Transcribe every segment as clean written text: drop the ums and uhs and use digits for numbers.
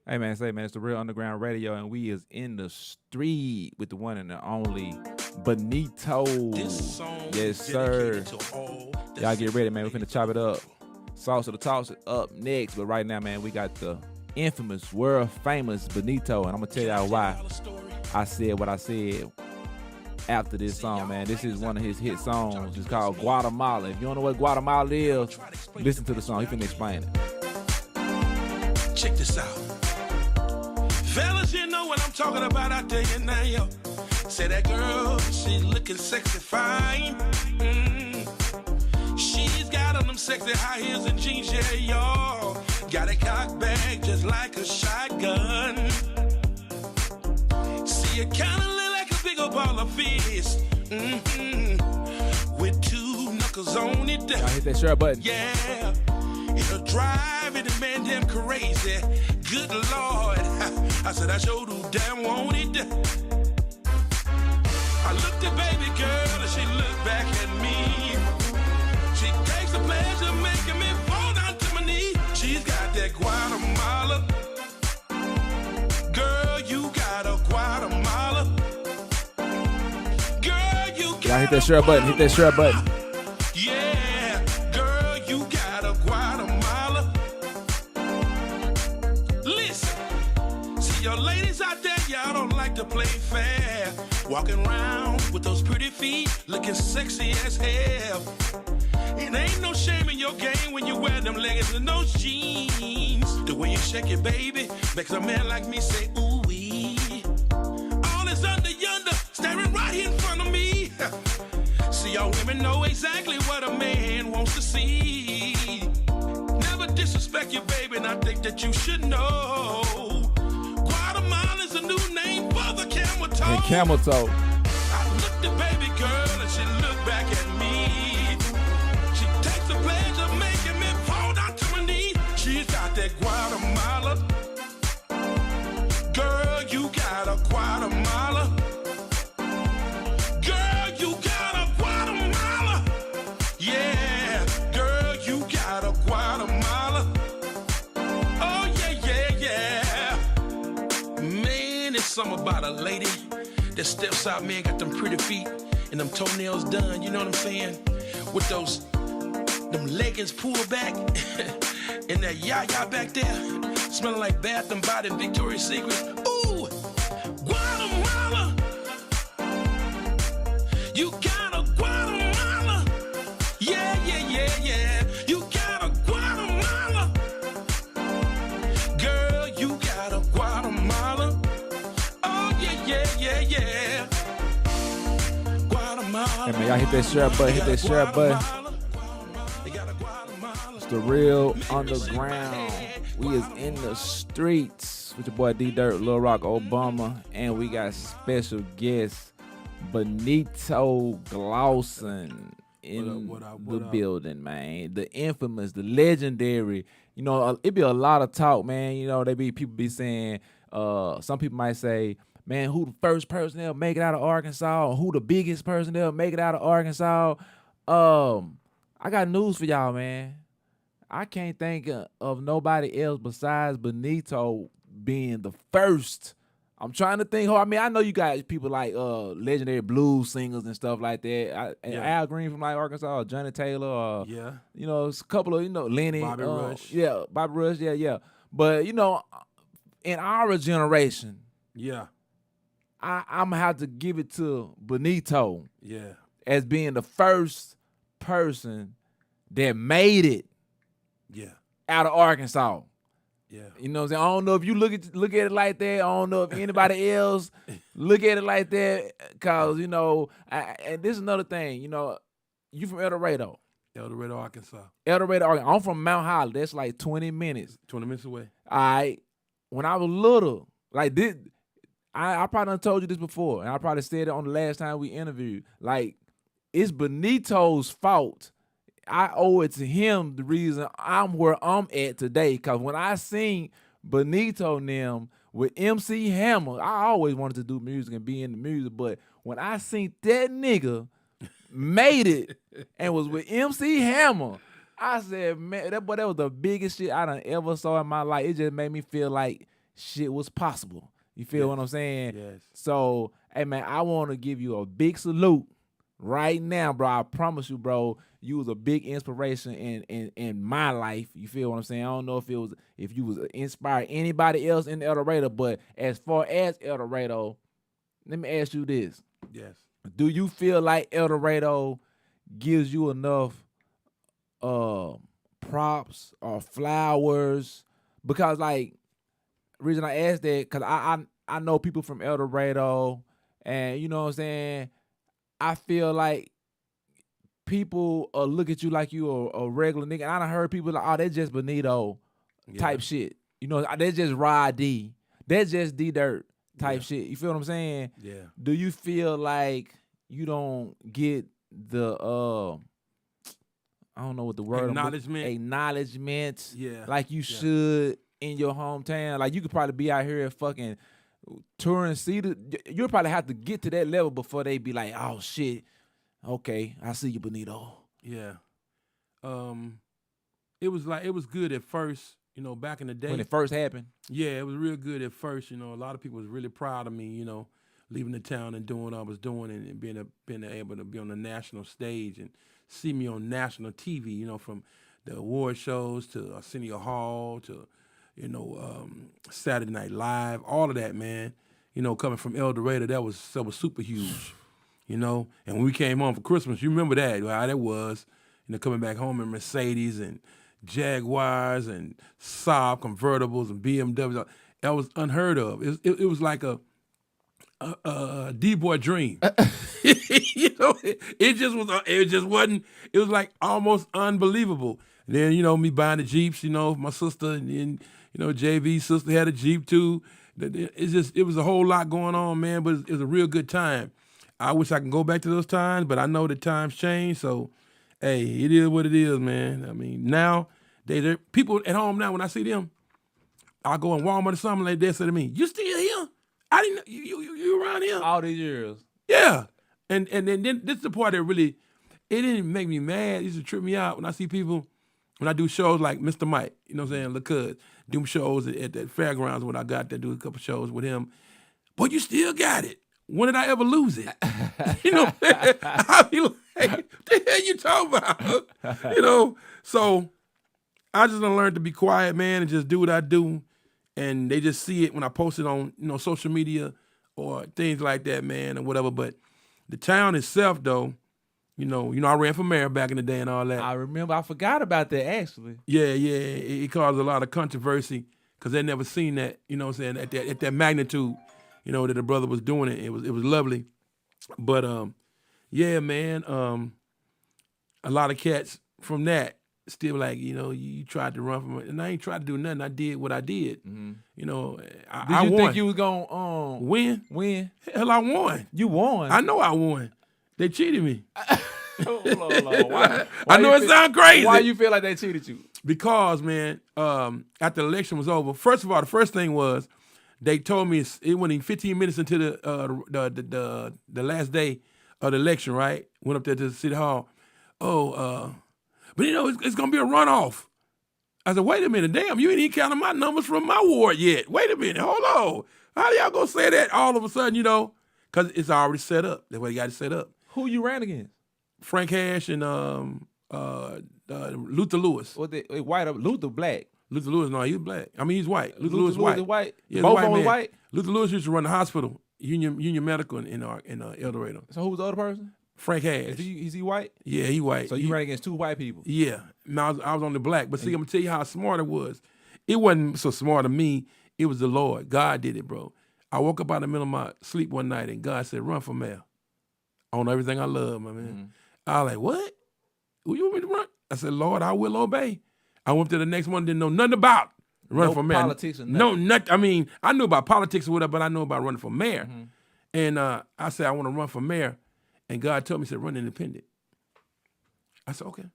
Hey man, say man, it's the Real Underground Radio, and we is in the street with the one and the only Benito. Yes, sir. Y'all get ready, man. We finna chop it up. Sauce of the Toss is up next, but right now, man, we got the infamous, world famous Benito, and I'm gonna tell y'all why I said what I said after this song, man. This is one of his hit songs. It's called Guatemala. If you don't know what Guatemala is, listen to the song. He finna explain it. Check this out. Fellas, you know what I'm talking about out there now, yo. Say that girl, she's looking sexy fine. She's got on them sexy high heels and jeans, yeah, y'all. Got a cock bag just like a shotgun. See, it kinda look like a big old ball of fist. With two knuckles on it. Y'all hit that share button. Yeah. It'll drive any man damn crazy. Good Lord. I said I sure do damn want it. I looked at baby girl and she looked back at me. She takes the pleasure making me fall down to my knee. She's got that Guatemala. Girl, you got a Guatemala. Girl, you got y'all hit that share button. Hit that share button. Yeah, girl, you got a Guatemala. Listen, see your ladies out there, y'all don't like to play fair. Walking around with those pretty feet, looking sexy as hell. It ain't no shame in your game when you wear them leggings and those jeans. The way you shake it, baby, makes a man like me say, ooh-wee. All is under yonder, staring right here in front of me. See, y'all women know exactly what a man wants to see. Never disrespect your baby, and I think that you should know. Guatemala's a new name for the camel toe. Hey, camel toe. I looked at baby girl and she looked back at me. She takes the pleasure making me fall down to my knee. She's got that Guatemala. Girl, you got a Guatemala. Girl, you got a Guatemala. Yeah, girl, you got a Guatemala. Oh, yeah, yeah, yeah. Man, it's something about a lady that steps out, man, got them pretty feet and them toenails done, you know what I'm saying? With them leggings pulled back and that yaya back there, smelling like Bath and Body and Victoria's Secret. Ooh, Guatemala. You got a Guatemala. Yeah, yeah, yeah, yeah. You got a Guatemala. Girl, you got a Guatemala. Oh, yeah, yeah, yeah, yeah. Guatemala. Hey man, y'all hit that share button. Hit that share button. It's the Real Underground. We is in the streets with your boy D-Dirt, LilRockObama, and we got special guest Benito Glosson in the building, man. The infamous, the legendary. You know, it be a lot of talk, man. You know, people be saying, some people might say, man, who the first person that'll make it out of Arkansas? Or who the biggest person that'll make it out of Arkansas? I got news for y'all, man. I can't think of nobody else besides Benito being the first. I'm trying to think. I mean, I know you got people like legendary blues singers and stuff like that. Al Green from like Arkansas, or Johnny Taylor, you know, it's a couple of, you know, Lenny, Bobby Rush. Yeah, Bobby Rush, yeah. But you know, in our generation, I'm gonna have to give it to Benito, as being the first person that made it, out of Arkansas. Yeah. You know what I'm saying? I don't know if you look at it like that. I don't know if anybody else look at it like that. Cause, you know, and this is another thing, you know, you from El Dorado. El Dorado, Arkansas. El Dorado, Arkansas. I'm from Mount Holly. That's like 20 minutes. 20 minutes away. All right. When I was little, like this, I probably done told you this before, and I probably said it on the last time we interviewed. Like, it's Benito's fault. I owe it to him the reason I'm where I'm at today. Because when I seen Benito and them with MC Hammer, I always wanted to do music and be in the music. But when I seen that nigga made it and was with MC Hammer, I said, man, that was the biggest shit I done ever saw in my life. It just made me feel like shit was possible. You feel what I'm saying? Yes. So, hey man, I want to give you a big salute right now, bro. I promise you, bro, you was a big inspiration in my life. You feel what I'm saying? I don't know if you was inspired anybody else in El Dorado, but as far as El Dorado, let me ask you this. Yes. Do you feel like El Dorado gives you enough props or flowers? Because like, reason I asked that, because I know people from El Dorado, and you know what I'm saying, I feel like people look at you like you a regular nigga. And I done heard people like, oh, that's just Benito type shit. You know, that's just Rod D. That's just D-Dirt type shit. You feel what I'm saying? Yeah. Do you feel like you don't get the I don't know what the word acknowledgement like you should in your hometown? Like you could probably be out here fucking touring you'll probably have to get to that level before they be like, oh shit, okay, I see you, Benito. Yeah. It was good at first, you know, back in the day. When it first happened? Yeah, it was real good at first. You know, a lot of people was really proud of me, you know, leaving the town and doing what I was doing and being able to be on the national stage and see me on national TV, you know, from the award shows to Arsenio Hall to, you know, Saturday Night Live, all of that, man. You know, coming from El Dorado, that was super huge, you know. And when we came home for Christmas, you remember that, how that was, you know, coming back home in Mercedes and Jaguars and Saab convertibles and BMWs. That was unheard of. It was like a D-boy dream. You know, it just wasn't. It was like almost unbelievable. And then, you know, me buying the Jeeps, you know, my sister, and then, you know, JV's sister had a Jeep too. It was a whole lot going on, man, but it was a real good time. I wish I could go back to those times, but I know the times change, so hey, it is what it is, man. I mean, now they're people at home now, when I see them, I'll go in Walmart or something, like they say to me, "You still here? I didn't know you around here all these years." Yeah. And then this is the part that really, it didn't make me mad. It used to trip me out when I see people, when I do shows like Mr. Mike, you know what I'm saying, LaCuz, do shows at that fairgrounds when I got there, do a couple shows with him. Boy, you still got it. When did I ever lose it? You know, I be like, what the hell you talking about? You know, so I just done learned to be quiet, man, and just do what I do. And they just see it when I post it on, you know, social media or things like that, man, or whatever. But the town itself, though, you know, I ran for mayor back in the day and all that. I remember. I forgot about that, actually. Yeah. It caused a lot of controversy because they never seen that, you know what I'm saying, at that magnitude, you know, that the brother was doing it. It was lovely. But, yeah, man, a lot of cats from that still like, you know, you tried to run from it. And I ain't tried to do nothing. I did what I did. Mm-hmm. You know, I won. Did you think you was going to win? Hell, I won. You won? I know I won. They cheated me. Hold on. Why I know it sounds crazy. Why you feel like they cheated you? Because, man, after the election was over, first of all, the first thing was they told me it went in 15 minutes into the last day of the election, right? Went up there to the city hall. But you know, it's going to be a runoff. I said, wait a minute, damn, you ain't even counting my numbers from my ward yet. Wait a minute, hold on. How y'all going to say that all of a sudden, you know? Because it's already set up. That's why you got it set up. Who you ran against? Frank Hash and Luther Lewis. What they white or Luther black? Luther Lewis, no, he's black. I mean, he's white. Luther Lewis white. Yeah, both of them white. Luther Lewis used to run the hospital, Union Medical in El Dorado. So who was the other person? Frank Hash. Is he white? Yeah, he white. So you ran against two white people? Yeah. I was on the black. But see, I'm going to tell you how smart it was. It wasn't so smart of me. It was the Lord. God did it, bro. I woke up out in the middle of my sleep one night and God said, run for mayor. On everything I love, my man. Mm-hmm. I was like, what? Who you want me to run? I said, Lord, I will obey. I went to the next one, didn't know nothing about running for mayor. Politics or nothing. No, nothing. I mean, I knew about politics or whatever, but I know about running for mayor. Mm-hmm. And I said, I want to run for mayor. And God told me, he said, run independent. I said, okay.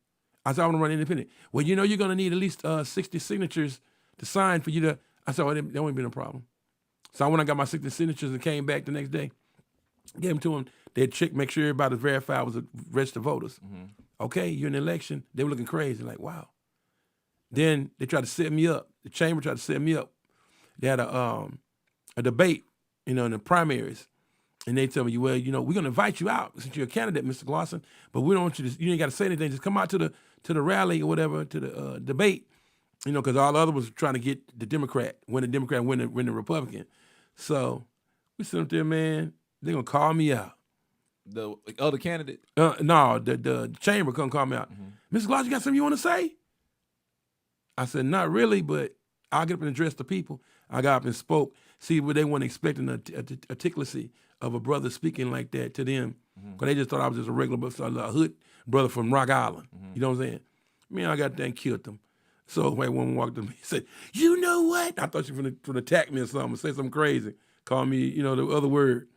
I said, I want to run independent. Well, you know, you're going to need at least 60 signatures to sign for you to. I said, oh, that won't be no problem. So I went and got my 60 signatures and came back the next day. Gave them to them. They'd check, make sure everybody was verified was registered voters. Mm-hmm. Okay, you're in the election. They were looking crazy, like, wow. Then they tried to set me up. The chamber tried to set me up. they had a debate, in the primaries. And they tell me, well, we're going to invite you out since you're a candidate, Mr. Glosson, but we don't want you to, you ain't got to say anything. Just come out to the rally or whatever, to the debate, because all the other was trying to get the Democrat, win the Republican. So we sit up there, man, they're going to call me out. The other candidate? No, the chamber couldn't call me out. Mr. Glosson, you got something you want to say? I said, not really, but I'll get up and address the people. I got up and spoke. See, but they weren't expecting the articulacy of a brother speaking like that to them, because they just thought I was just a regular a hood brother from Rock Island. You know what I'm saying? Man, I got there and killed them. So when one walked up to me, he said, "You know what?" I thought she was going to attack me or something, or say something crazy, call me, the other word.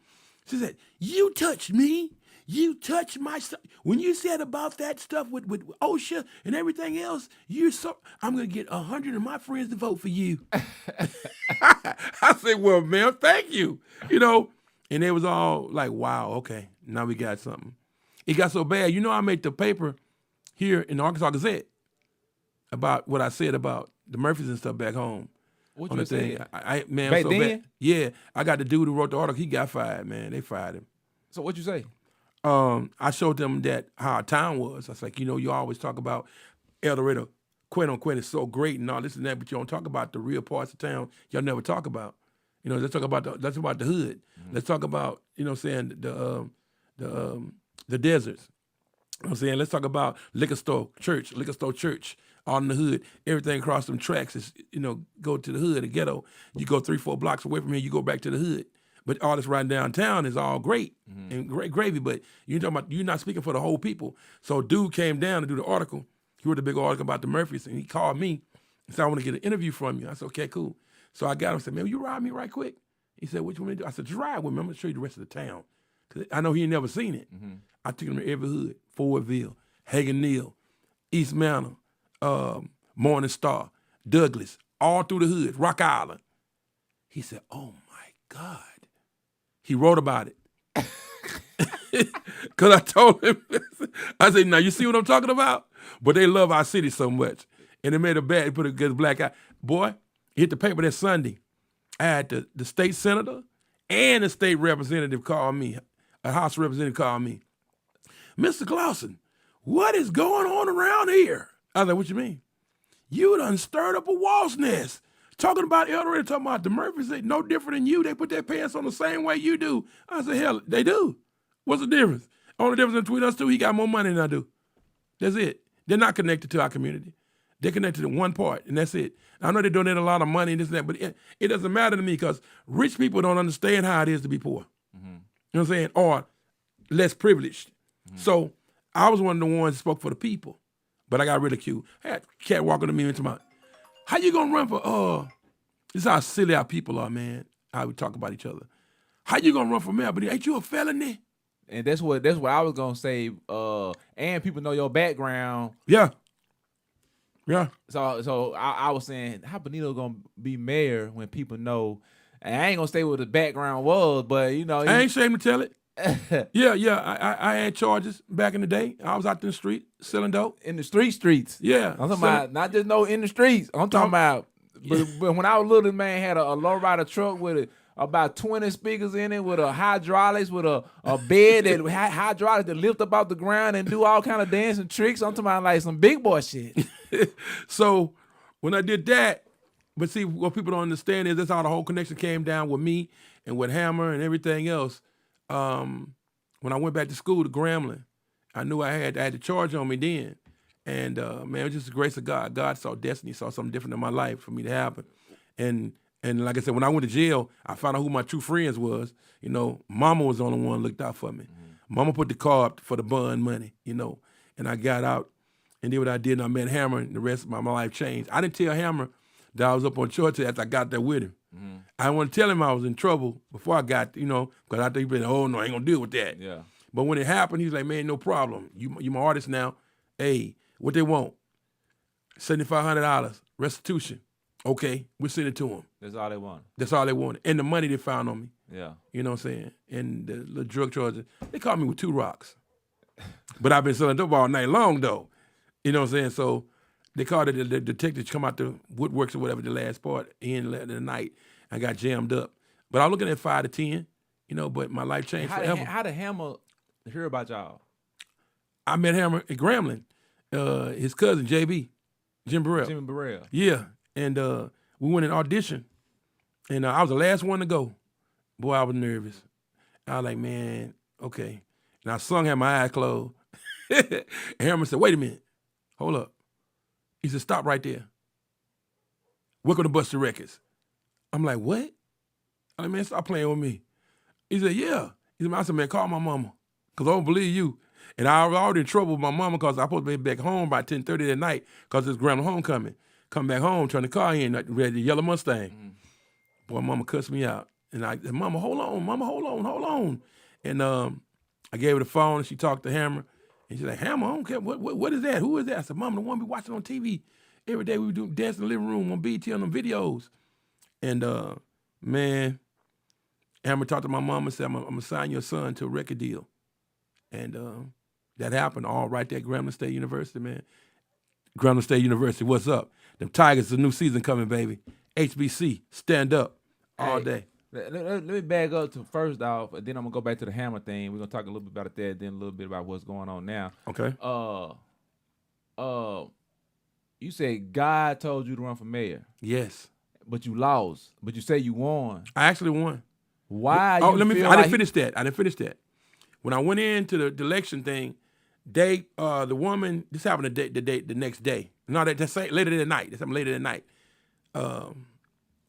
She said, "You touched me. You touched my stuff. When you said about that stuff with OSHA and everything else, I'm going to get 100 of my friends to vote for you." I said, "Well, man, thank you." And they was all like, "Wow, okay, now we got something." It got so bad. I made the paper here in the Arkansas Gazette about what I said about the Murphys and stuff back home. What on you the thing. said? Man, back so then? bad. Yeah, I got the dude who wrote the article. He got fired, man. They fired him. So what you say? I showed them how our town was. I was like, you always talk about El Dorado, quote unquote, is so great and all this and that, but you don't talk about the real parts of town y'all never talk about. Let's talk about the hood. Let's talk about, the deserts. Let's talk about liquor store church, all in the hood. Everything across them tracks is, go to the hood, the ghetto. You go 3-4 blocks away from here, you go back to the hood. But all this right downtown is all great and great gravy. But you're not speaking for the whole people. So dude came down to do the article. He wrote a big article about the Murphys, and he called me and said, "I want to get an interview from you." I said, "Okay, cool." So I got him and said, "Man, will you ride me right quick?" He said, "What you want me to do?" I said, "Just ride with me. I'm going to show you the rest of the town." Because I know he ain't never seen it. I took him to every hood: Fordville, Hagen Neal, East Manor, Morning Star, Douglas, all through the hood, Rock Island. He said, "Oh, my God." He wrote about it. Because I told him, I said, "Now you see what I'm talking about?" But they love our city so much. And they made he put a good black eye. Boy, he hit the paper that Sunday. I had the state senator and the state representative call me, a House representative called me. "Mr. Glosson, what is going on around here?" I was like, "What you mean?" "You done stirred up a wasp nest. Talking about El Dorado, talking about the Murphys, they no different than you. They put their pants on the same way you do." I said, "Hell, they do. What's the difference? Only difference between us two, he got more money than I do. That's it. They're not connected to our community. They're connected to one part, and that's it. I know they donate a lot of money and this and that, but it doesn't matter to me because rich people don't understand how it is to be poor. You know what I'm saying? Or less privileged. So I was one of the ones that spoke for the people, but I got ridiculed. I had a cat walking to me into my, "How you gonna run for, this is how silly our people are, man, how we talk about each other. How you gonna run for mayor, but ain't you a felony?" And that's what I was gonna say. And people know your background. Yeah. Yeah. So I was saying, how Benito gonna be mayor when people know? And I ain't gonna say what the background was, but I ain't ashamed to tell it. Yeah. I had charges back in the day. I was out in the street selling dope. In the streets. Yeah. I'm talking about not just in the streets. I'm talking about. But when I was little, this man had a lowrider truck with about 20 speakers in it, with a hydraulics, with a bed that hydraulics that lift up off the ground and do all kind of dancing tricks. I'm talking about like some big boy shit. So when I did that, but see, what people don't understand is that's how the whole connection came down with me and with Hammer and everything else. When I went back to school to Grambling, I knew I had the charge on me then. And man, it was just the grace of God. God saw destiny, saw something different in my life for me to happen. And like I said, when I went to jail, I found out who my true friends was. Mama was the only one who looked out for me. Mama put the car up for the bond money, and I got out and did what I did, and I met Hammer, and the rest of my life changed. I didn't tell Hammer that I was up on charge after I got there with him. I didn't want to tell him I was in trouble before I got, because I thought he'd been, "Oh, no, I ain't going to deal with that." Yeah. But when it happened, he was like, "Man, no problem. You my artist now. Hey, what they want? $7,500 restitution. Okay, we'll send it to them." That's all they want. That's all they wanted. And the money they found on me. Yeah. You know what I'm saying? And the drug charges, they caught me with 2 rocks. But I've been selling dope all night long, though. You know what I'm saying? So they called it the detectives come out the woodworks or whatever, the last part, in the night. I got jammed up. But I was looking at 5 to 10, but my life changed forever. How did Hammer hear about y'all? I met Hammer at Grambling. His cousin, JB, Jim Burrell. Jimmy Burrell. Yeah. And we went and auditioned. And I was the last one to go. Boy, I was nervous. I was like, man, okay. And I sung, had my eyes closed. And Hammer said, wait a minute. Hold up. He said, stop right there. Welcome to Buster Records. I'm like, what? I'm like, man, stop playing with me. He said, yeah. I said, man, call my mama, because I don't believe you. And I was already in trouble with my mama because I was supposed to be back home by 10:30 that night because it's grandma homecoming. Come back home, turn the car in, we had the yellow Mustang. Boy, mama cussed me out. And I said, mama, hold on. And I gave her the phone, and she talked to Hammer. And she's like, Hammer, I don't care. What is that? Who is that? I said, mama, the one we watching on TV. Every day we do dance in the living room on BT on them videos. And, man, Hammer talked to my mama and said, I'm going to sign your son to a record deal. And that happened all right there at Grambling State University, man. Grambling State University, what's up? Them Tigers, the new season coming, baby. HBC, stand up all day. Let me back up to first off, and then I'm going to go back to the Hammer thing. We're going to talk a little bit about that, then a little bit about what's going on now. Okay. You said God told you to run for mayor. Yes. But you lost. But you say you won. I actually won. Why? I didn't finish that. When I went into the election thing, the woman, this happened the next day. No, that's later that night. This happened later that night.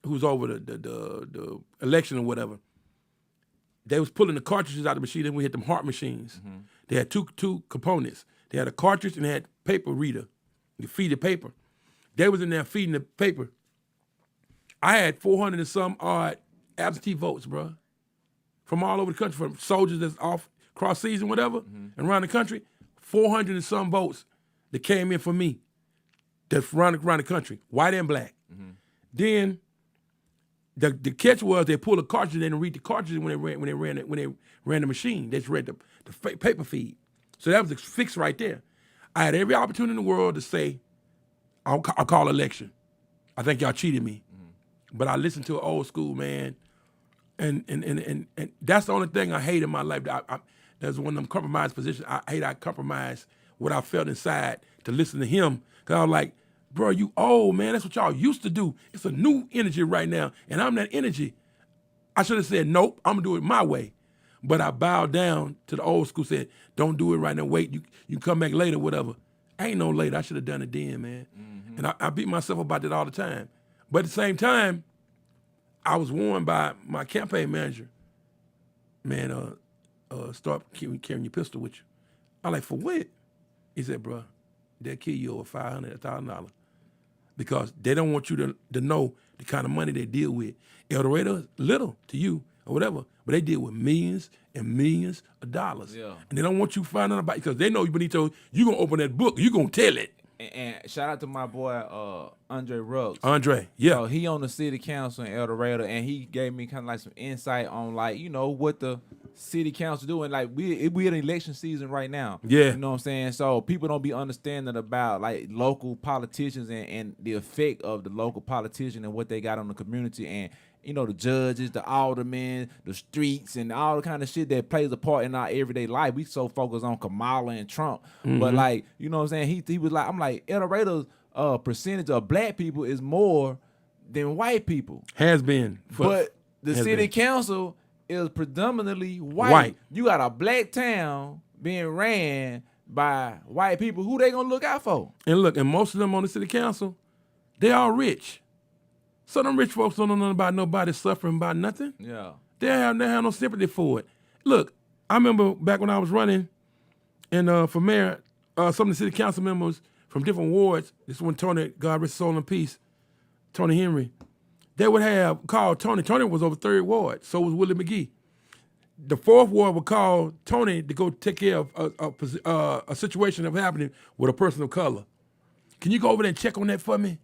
Who's over the election or whatever. They was pulling the cartridges out of the machine, and we had them heart machines. Mm-hmm. They had two components. They had a cartridge and they had paper reader. You feed the paper. They was in there feeding the paper. I had 400 and some odd absentee votes, bro, from all over the country, from soldiers that's off cross season, whatever, and around the country. 400 and some votes that came in for me. That's around the country, white and black. Mm-hmm. Then the catch was they pulled a cartridge in and read the cartridge when they ran the machine. They just read the paper feed. So that was a fix right there. I had every opportunity in the world to say, I'll call election. I think y'all cheated me. Mm-hmm. But I listened to an old school man, and that's the only thing I hate in my life. That's one of them compromised positions. I compromised what I felt inside to listen to him. Because I was like, bro, you old, man. That's what y'all used to do. It's a new energy right now, and I'm that energy. I should have said, nope, I'm going to do it my way. But I bowed down to the old school, said, don't do it right now. Wait, you come back later, whatever. Ain't no later. I should have done it then, man. Mm-hmm. And I beat myself about that all the time. But at the same time, I was warned by my campaign manager, man, start carrying your pistol with you. I'm like, for what? He said, bro, they'll kill you over $500, $1,000 because they don't want you to know the kind of money they deal with. El Dorado is little to you or whatever, but they deal with millions and millions of dollars. Yeah. And they don't want you finding out about it because they know Benito, you're going to open that book, you're going to tell it. And shout out to my boy Andre Ruggs. Andre, yeah. So he on the city council in El Dorado, and he gave me kind of like some insight on like, what the city council doing. Like we in election season right now. Yeah. You know what I'm saying? So people don't be understanding about like local politicians and the effect of the local politician and what they got on the community, and the judges, the aldermen, the streets, and all the kind of shit that plays a part in our everyday life. We so focused on Kamala and Trump. Mm-hmm. But like, you know what I'm saying? He was like, I'm like, El Dorado's percentage of black people is more than white people. Has been. But the city council is predominantly white. You got a black town being ran by white people. Who they gonna look out for? And look, and most of them on the city council, they all rich. So them rich folks don't know nothing about nobody suffering about nothing. Yeah. They have no sympathy for it. Look, I remember back when I was running and for mayor, some of the city council members from different wards, this one Tony, God rest his soul in peace, Tony Henry, they would have called Tony. Tony was over 3rd Ward, so was Willie McGee. The 4th Ward would call Tony to go take care of a situation that was happening with a person of color. Can you go over there and check on that for me?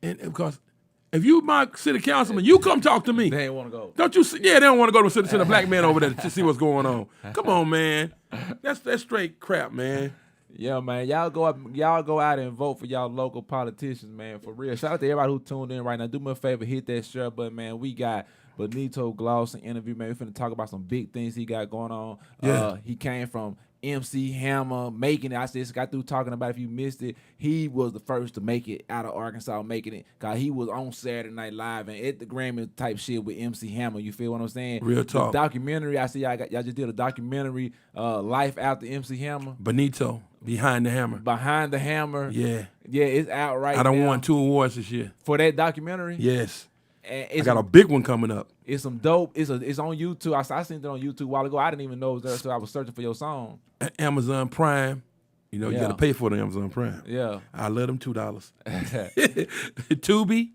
And because if you my city councilman, you come talk to me. They ain't want to go. Don't you see? Yeah, they don't want to go to send a black man over there to see what's going on. Come on, man. That's straight crap, man. Yeah, man. Y'all go out and vote for y'all local politicians, man. For real. Shout out to everybody who tuned in right now. Do me a favor, hit that share button, man. We got Benito Glosson interview, man. We finna talk about some big things he got going on. Yeah. He came from MC Hammer, making it. I just got through talking about, if you missed it, he was the first to make it out of Arkansas, making it. Cause he was on Saturday Night Live and at the Grammy type shit with MC Hammer. You feel what I'm saying? Real talk. The documentary, I see y'all just did a documentary, Life After MC Hammer. Benito, Behind the Hammer. Behind the Hammer. Yeah. Yeah, it's out right now. I done won 2 awards this year. For that documentary? Yes. And I got a big one coming up. It's some dope. It's on YouTube. I seen it on YouTube a while ago. I didn't even know it was there, so I was searching for your song. Amazon Prime. You know, you Yeah. got to pay for the Amazon Prime. Yeah. I love them $2. Tubi.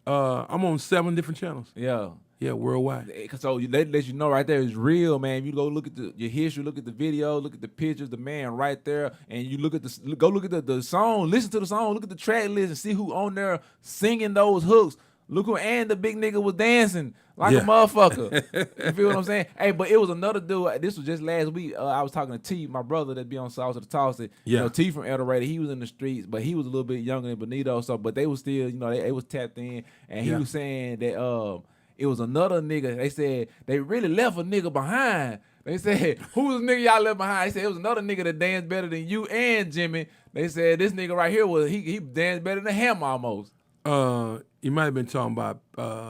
I'm on 7 different channels. Yeah. Yeah, worldwide. So let you know right there, it's real, man. You go look at your history, look at the video, look at the pictures, the man right there, and you look at the song, listen to the song, look at the track list, and see who on there singing those hooks. Look who, and the big nigga was dancing like a motherfucker. You feel what I'm saying? Hey, but it was another dude. This was just last week. I was talking to T, my brother that be on Sauce of the Toss. You know, T from El Dorado. He was in the streets, but he was a little bit younger than Benito. So, but they was still, you know, they was tapped in, and he was saying that it was another nigga. They said they really left a nigga behind. They said, who was the nigga y'all left behind? They said it was another nigga that danced better than you and Jimmy. They said this nigga right here he danced better than him almost. You might have been talking about.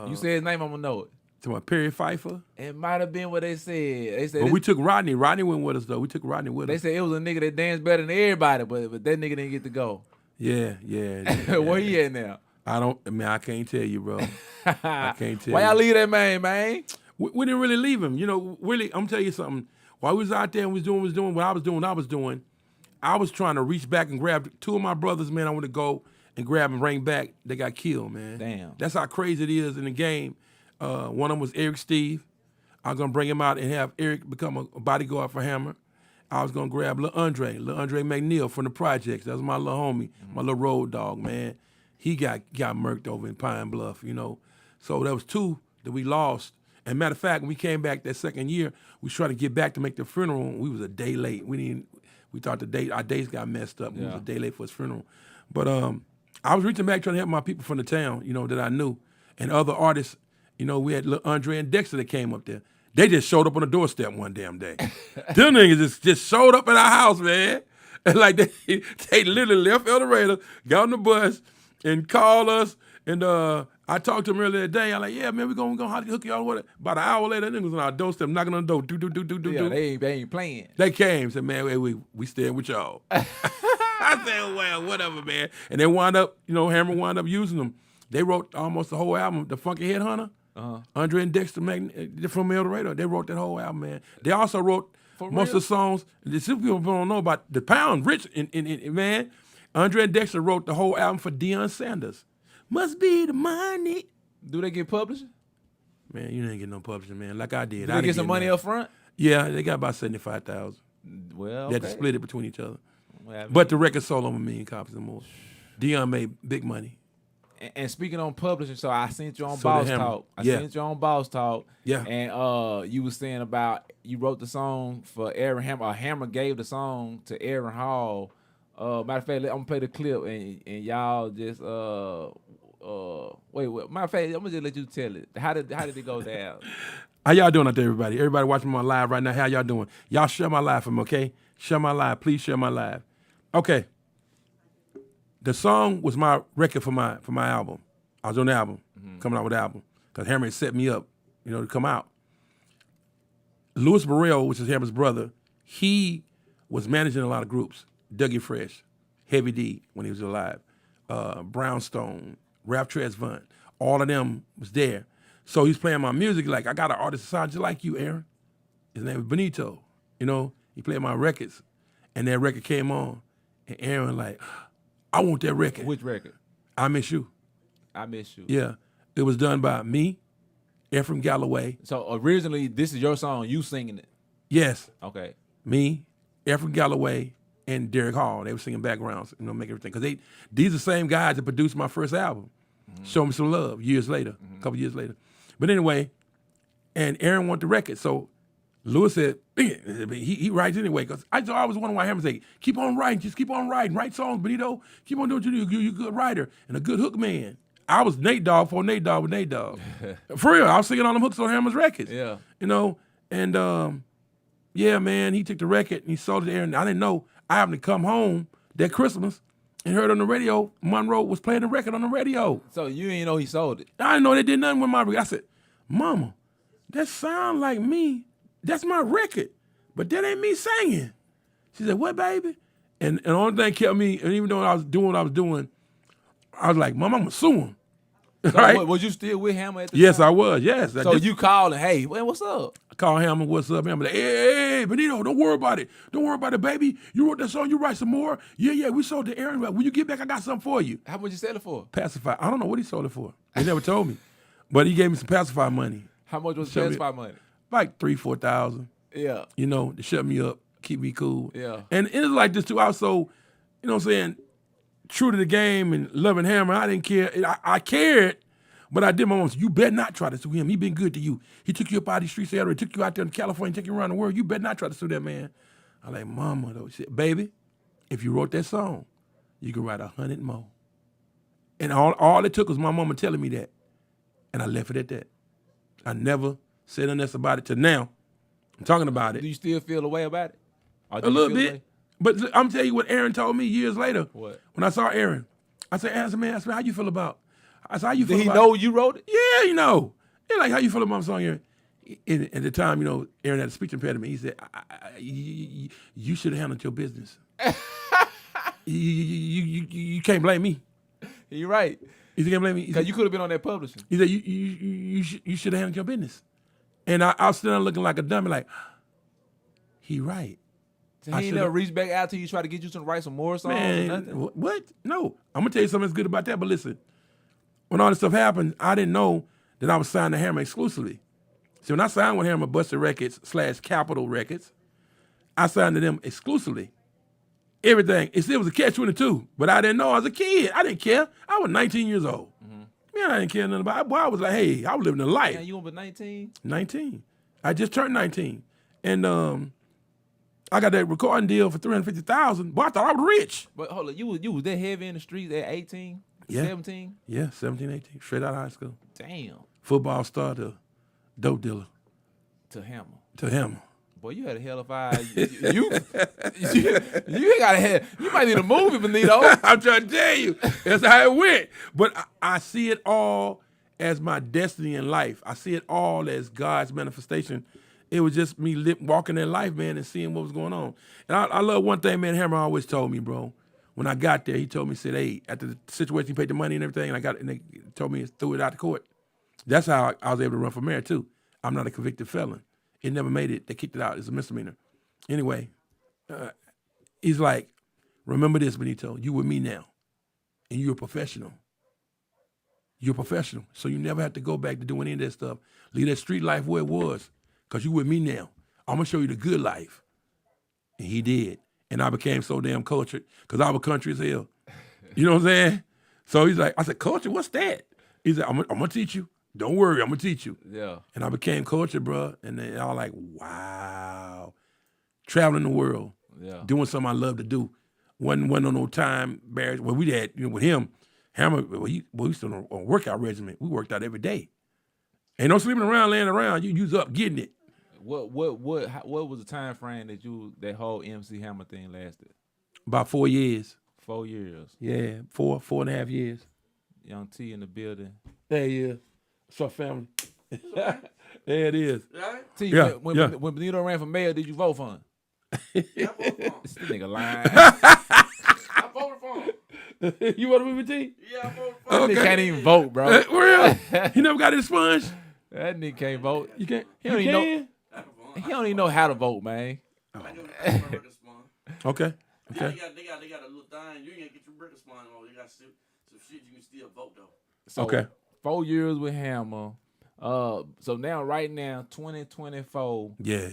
You said his name, I'm gonna know it. Talking about Perry Pfeiffer. It might have been what they said. They said, But we took Rodney. Rodney went with us though. We took Rodney with us. They said it was a nigga that danced better than everybody, but that nigga didn't get to go. Yeah. Where he at now? I can't tell you, bro. I can't tell you. Why y'all leave that man? We didn't really leave him. You know, really, I'm telling you something. While we was out there and was doing what I was doing, I was trying to reach back and grab 2 of my brothers, man. I want to go and grab and bring back. They got killed, man. Damn. That's how crazy it is in the game. One of them was Eric Steve. I was going to bring him out and have Eric become a bodyguard for Hammer. I was going to grab Lil Andre McNeil from the Projects. That was my little homie, my little road dog, man. He got murked over in Pine Bluff, you know. So there was 2 that we lost. And matter of fact, when we came back that second year, we was trying to get back to make the funeral. We was a day late. We thought our dates got messed up. We was a day late for his funeral. But I was reaching back trying to help my people from the town, you know, that I knew. And other artists, you know, we had Lil Andre and Dexter that came up there. They just showed up on the doorstep one damn day. Them niggas just showed up in our house, man. And like they literally left El Dorado, got on the bus, and called us. And I talked to them earlier today. I'm like, yeah, man, we're gonna hook y'all with it. About an hour later, niggas on our doorstep knocking on the door. Yeah, they ain't playing. They came, said, man, we staying with y'all. I said, well, whatever, man. And they wound up, you know, Hammer wound up using them. They wrote almost the whole album, The Funky Headhunter. Andre and Dexter from El Dorado. They wrote that whole album, man. They also wrote most of the songs. Some people don't know about the Pound, Rich, man. Andre and Dexter wrote the whole album for Deion Sanders. Must be the money. Do they get publishing? Man, you didn't get no publishing, man. Like I did. Do they get some money up front? Yeah, they got about $75,000. Well, They had to split it between each other. Well, But the record sold over 1 million copies or more. Deion made big money. And speaking on publishing, so I seen you on So Boss did Hammer. Talk. I Yeah. seen you on Boss Talk. Yeah. And you was saying about you wrote the song for Aaron Hammer. Hammer gave the song to Aaron Hall. Matter of fact, I'm gonna play the clip and y'all just wait. Matter of fact, I'm gonna just let you tell it. How did it go down? How y'all doing out there, everybody? Everybody watching me on live right now, how y'all doing? Y'all share my live for me, okay? Share my live. Please share my live. Okay. The song was my record for my album. I was on the album, coming out with the album, because Hammer had set me up, you know, to come out. Louis Burrell, which is Hammer's brother, he was managing a lot of groups. Dougie Fresh, Heavy D when he was alive, Brownstone, Ralph Tresvant, all of them was there. So he's playing my music like, I got an artist that sounds just like you, Aaron. His name is Benito. You know, he played my records. And that record came on. And Aaron like, I want that record. Which record? I Miss You. I Miss You. Yeah. It was done by me, Ephraim Galloway. So originally, this is your song, you singing it. Yes. Okay. Me, Ephraim Galloway, and Derek Hall. They were singing backgrounds, you know, make everything. Because these are the same guys that produced my first album, Show Me Some Love, years later, a couple years later. But anyway, and Aaron wanted the record. So Lewis said, he writes anyway, because I always wonder why Hammer say, keep on writing, just keep on writing, write songs, Benito, keep on doing what you do, you're a good writer and a good hook man. I was Nate Dogg before Nate Dogg was Nate Dogg. For real, I was singing all them hooks on Hammer's records. Yeah. You know, and yeah, man, he took the record and he sold it there, and I didn't know. I happened to come home that Christmas and heard on the radio, Monroe was playing the record on the radio. So you didn't know he sold it? I didn't know they did nothing with my record. I said, Mama, that sound like me. That's my record, but that ain't me singing. She said, what, baby? And the only thing kept me, and even though I was doing what I was doing, I was like, Mom, I'm going to sue him. So right? Was you still with Hammer at the Yes, time? I was, yes. So you called and, hey, man, what's up? I call Hammer, what's up? Hammer like, hey, Benito, don't worry about it. Don't worry about it, baby. You wrote that song, you write some more. Yeah, we sold to Aaron. When you get back, I got something for you. How much you sell it for? Pacify. I don't know what he sold it for. He never told me. But he gave me some Pacify money. How much was Pacify money? Like $3,000-4,000. Yeah. You know, to shut me up, keep me cool. Yeah. And it was like this too. I was so, you know what I'm saying, true to the game and loving Hammer. I didn't care. I cared, but I did my own. You better not try to sue him. He been good to you. He took you up out of these streets, he took you out there in California, took you around the world. You better not try to sue that man. I'm like, Mama, though. She said, baby, if you wrote that song, you can write 100 more. And all it took was my mama telling me that. And I left it at that. I never said nothing else about it till now. I'm talking about it. Do you still feel the way about it? A little bit. But I'm telling you what Aaron told me years later. What? When I saw Aaron. I said, man, how you feel about? I said, how you feel Did he about? know you wrote it? Yeah, you know. Yeah, like, how you feel about my song, Aaron? At the time, you know, Aaron had a speech impediment. He said, you should have handled your business. you can't blame me. You're right. You can't blame me. Because you could have been on that publishing. He said, you should have handled your business. And I was still looking like a dummy, like, he right. So he ain't never reached back out to you, try to get you to write some more songs Man, or nothing? what? No. I'm going to tell you something that's good about that, but listen. When all this stuff happened, I didn't know that I was signed to Hammer exclusively. So when I signed with Hammer, Buster Records / Capitol Records, I signed to them exclusively. Everything. It was a catch-22, but I didn't know. I was a kid. I didn't care. I was 19 years old. Man, I didn't care nothing about it. Boy, I was like, hey, I was living a life. Man, you over 19? 19. I just turned 19. And I got that recording deal for $350,000. Boy, I thought I was rich. But hold on, you was that heavy in the streets at 18? Yeah. 17? Yeah, 17, 18. Straight out of high school. Damn. Football star to dope dealer. To Hammer. To Hammer. Boy, you had a hell of a you got a head. You might need a movie, Benito. I'm trying to tell you. That's how it went. But I see it all as my destiny in life. I see it all as God's manifestation. It was just me walking that life, man, and seeing what was going on. And I love one thing, man, Hammer always told me, bro. When I got there, he told me, said, hey, after the situation, he paid the money and everything, and they told me, threw it out of court. That's how I was able to run for mayor, too. I'm not a convicted felon. It never made it. They kicked it out. It's a misdemeanor. Anyway, he's like, remember this, Benito. You with me now, and you're a professional. You're a professional, so you never have to go back to doing any of that stuff. Leave that street life where it was, because you with me now. I'm going to show you the good life. And he did. And I became so damn cultured, because I was country as hell. You know what I'm saying? So he's like, I said, culture, what's that? He's like, I'm going to teach you. Don't worry, I'm going to teach you. Yeah. And I became cultured, bro. And then I was like, wow. Traveling the world. Yeah. Doing something I love to do. Wasn't on no time barriers. Well, we had, with him, Hammer, we used to on a workout regimen. We worked out every day. Ain't no sleeping around, laying around. You was up getting it. What was the time frame that whole MC Hammer thing lasted? About 4 years. 4 years. Yeah, 4.5 years. Young T in the building. There he is. What's up, family? There it is. Right? T, Yeah, when Benito ran for mayor, did you vote for him? Yeah, I voted for him. This nigga lying. I voted for him. You voted with me, T? Yeah, I voted for him. That nigga can't even vote, bro. Real? You never got his sponge? That nigga can't vote. You can't? He don't You even can? He don't even know how to vote, man. I give him a record spawn. Okay. Yeah, Okay. they got a little thing. You ain't gonna get your record spawn anymore. They got some shit you can still vote though. So, Okay. 4 years with Hammer. So now, right now, 2024. Yeah.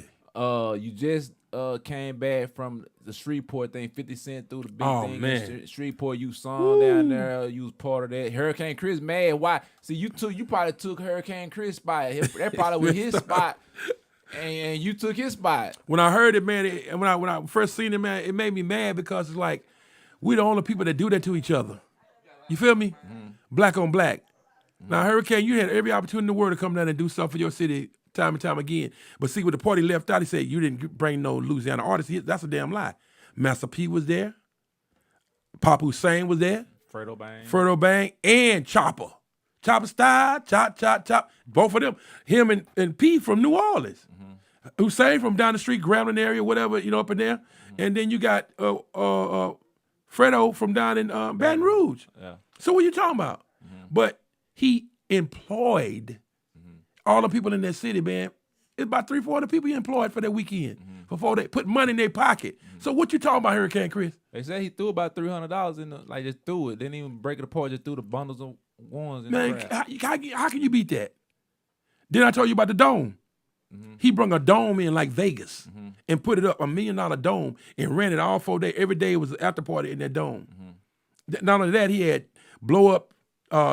You just came back from the Shreveport thing. 50 Cent through the big thing. Man. In Shreveport, you sung down there. You was part of that. Hurricane Chris mad. Why? See, you probably took Hurricane Chris spot. That probably was his spot. And you took his spot. When I heard it, man, when I first seen it, man, it made me mad because it's like we the only people that do that to each other. You feel me? Black on black. Now, Hurricane, you had every opportunity in the world to come down and do something for your city time and time again. But see, with the party left out, he said you didn't bring no Louisiana artists. That's a damn lie. Master P was there. Pop Hussein was there. Fredo Bang and Chopper. Chopper Style, Chop. Both of them. Him and P from New Orleans. Hussein from down the street, Grambling area, whatever, up in there. And then you got Fredo from down in Baton Rouge. Yeah. So what you talking about? But he employed all the people in that city, man. It's about 300-400 people he employed for that weekend. Before they put money in their pocket. So what you talking about, Hurricane Chris? They say he threw about $300 in just threw it. Didn't even break it apart, just threw the bundles of ones in Man, the crowd. how can you beat that? Then I told you about the dome. He brung a dome in like Vegas and put it up, $1 million dome, and ran it all 4 days. Every day was an after party in that dome. Not only that, he had blow up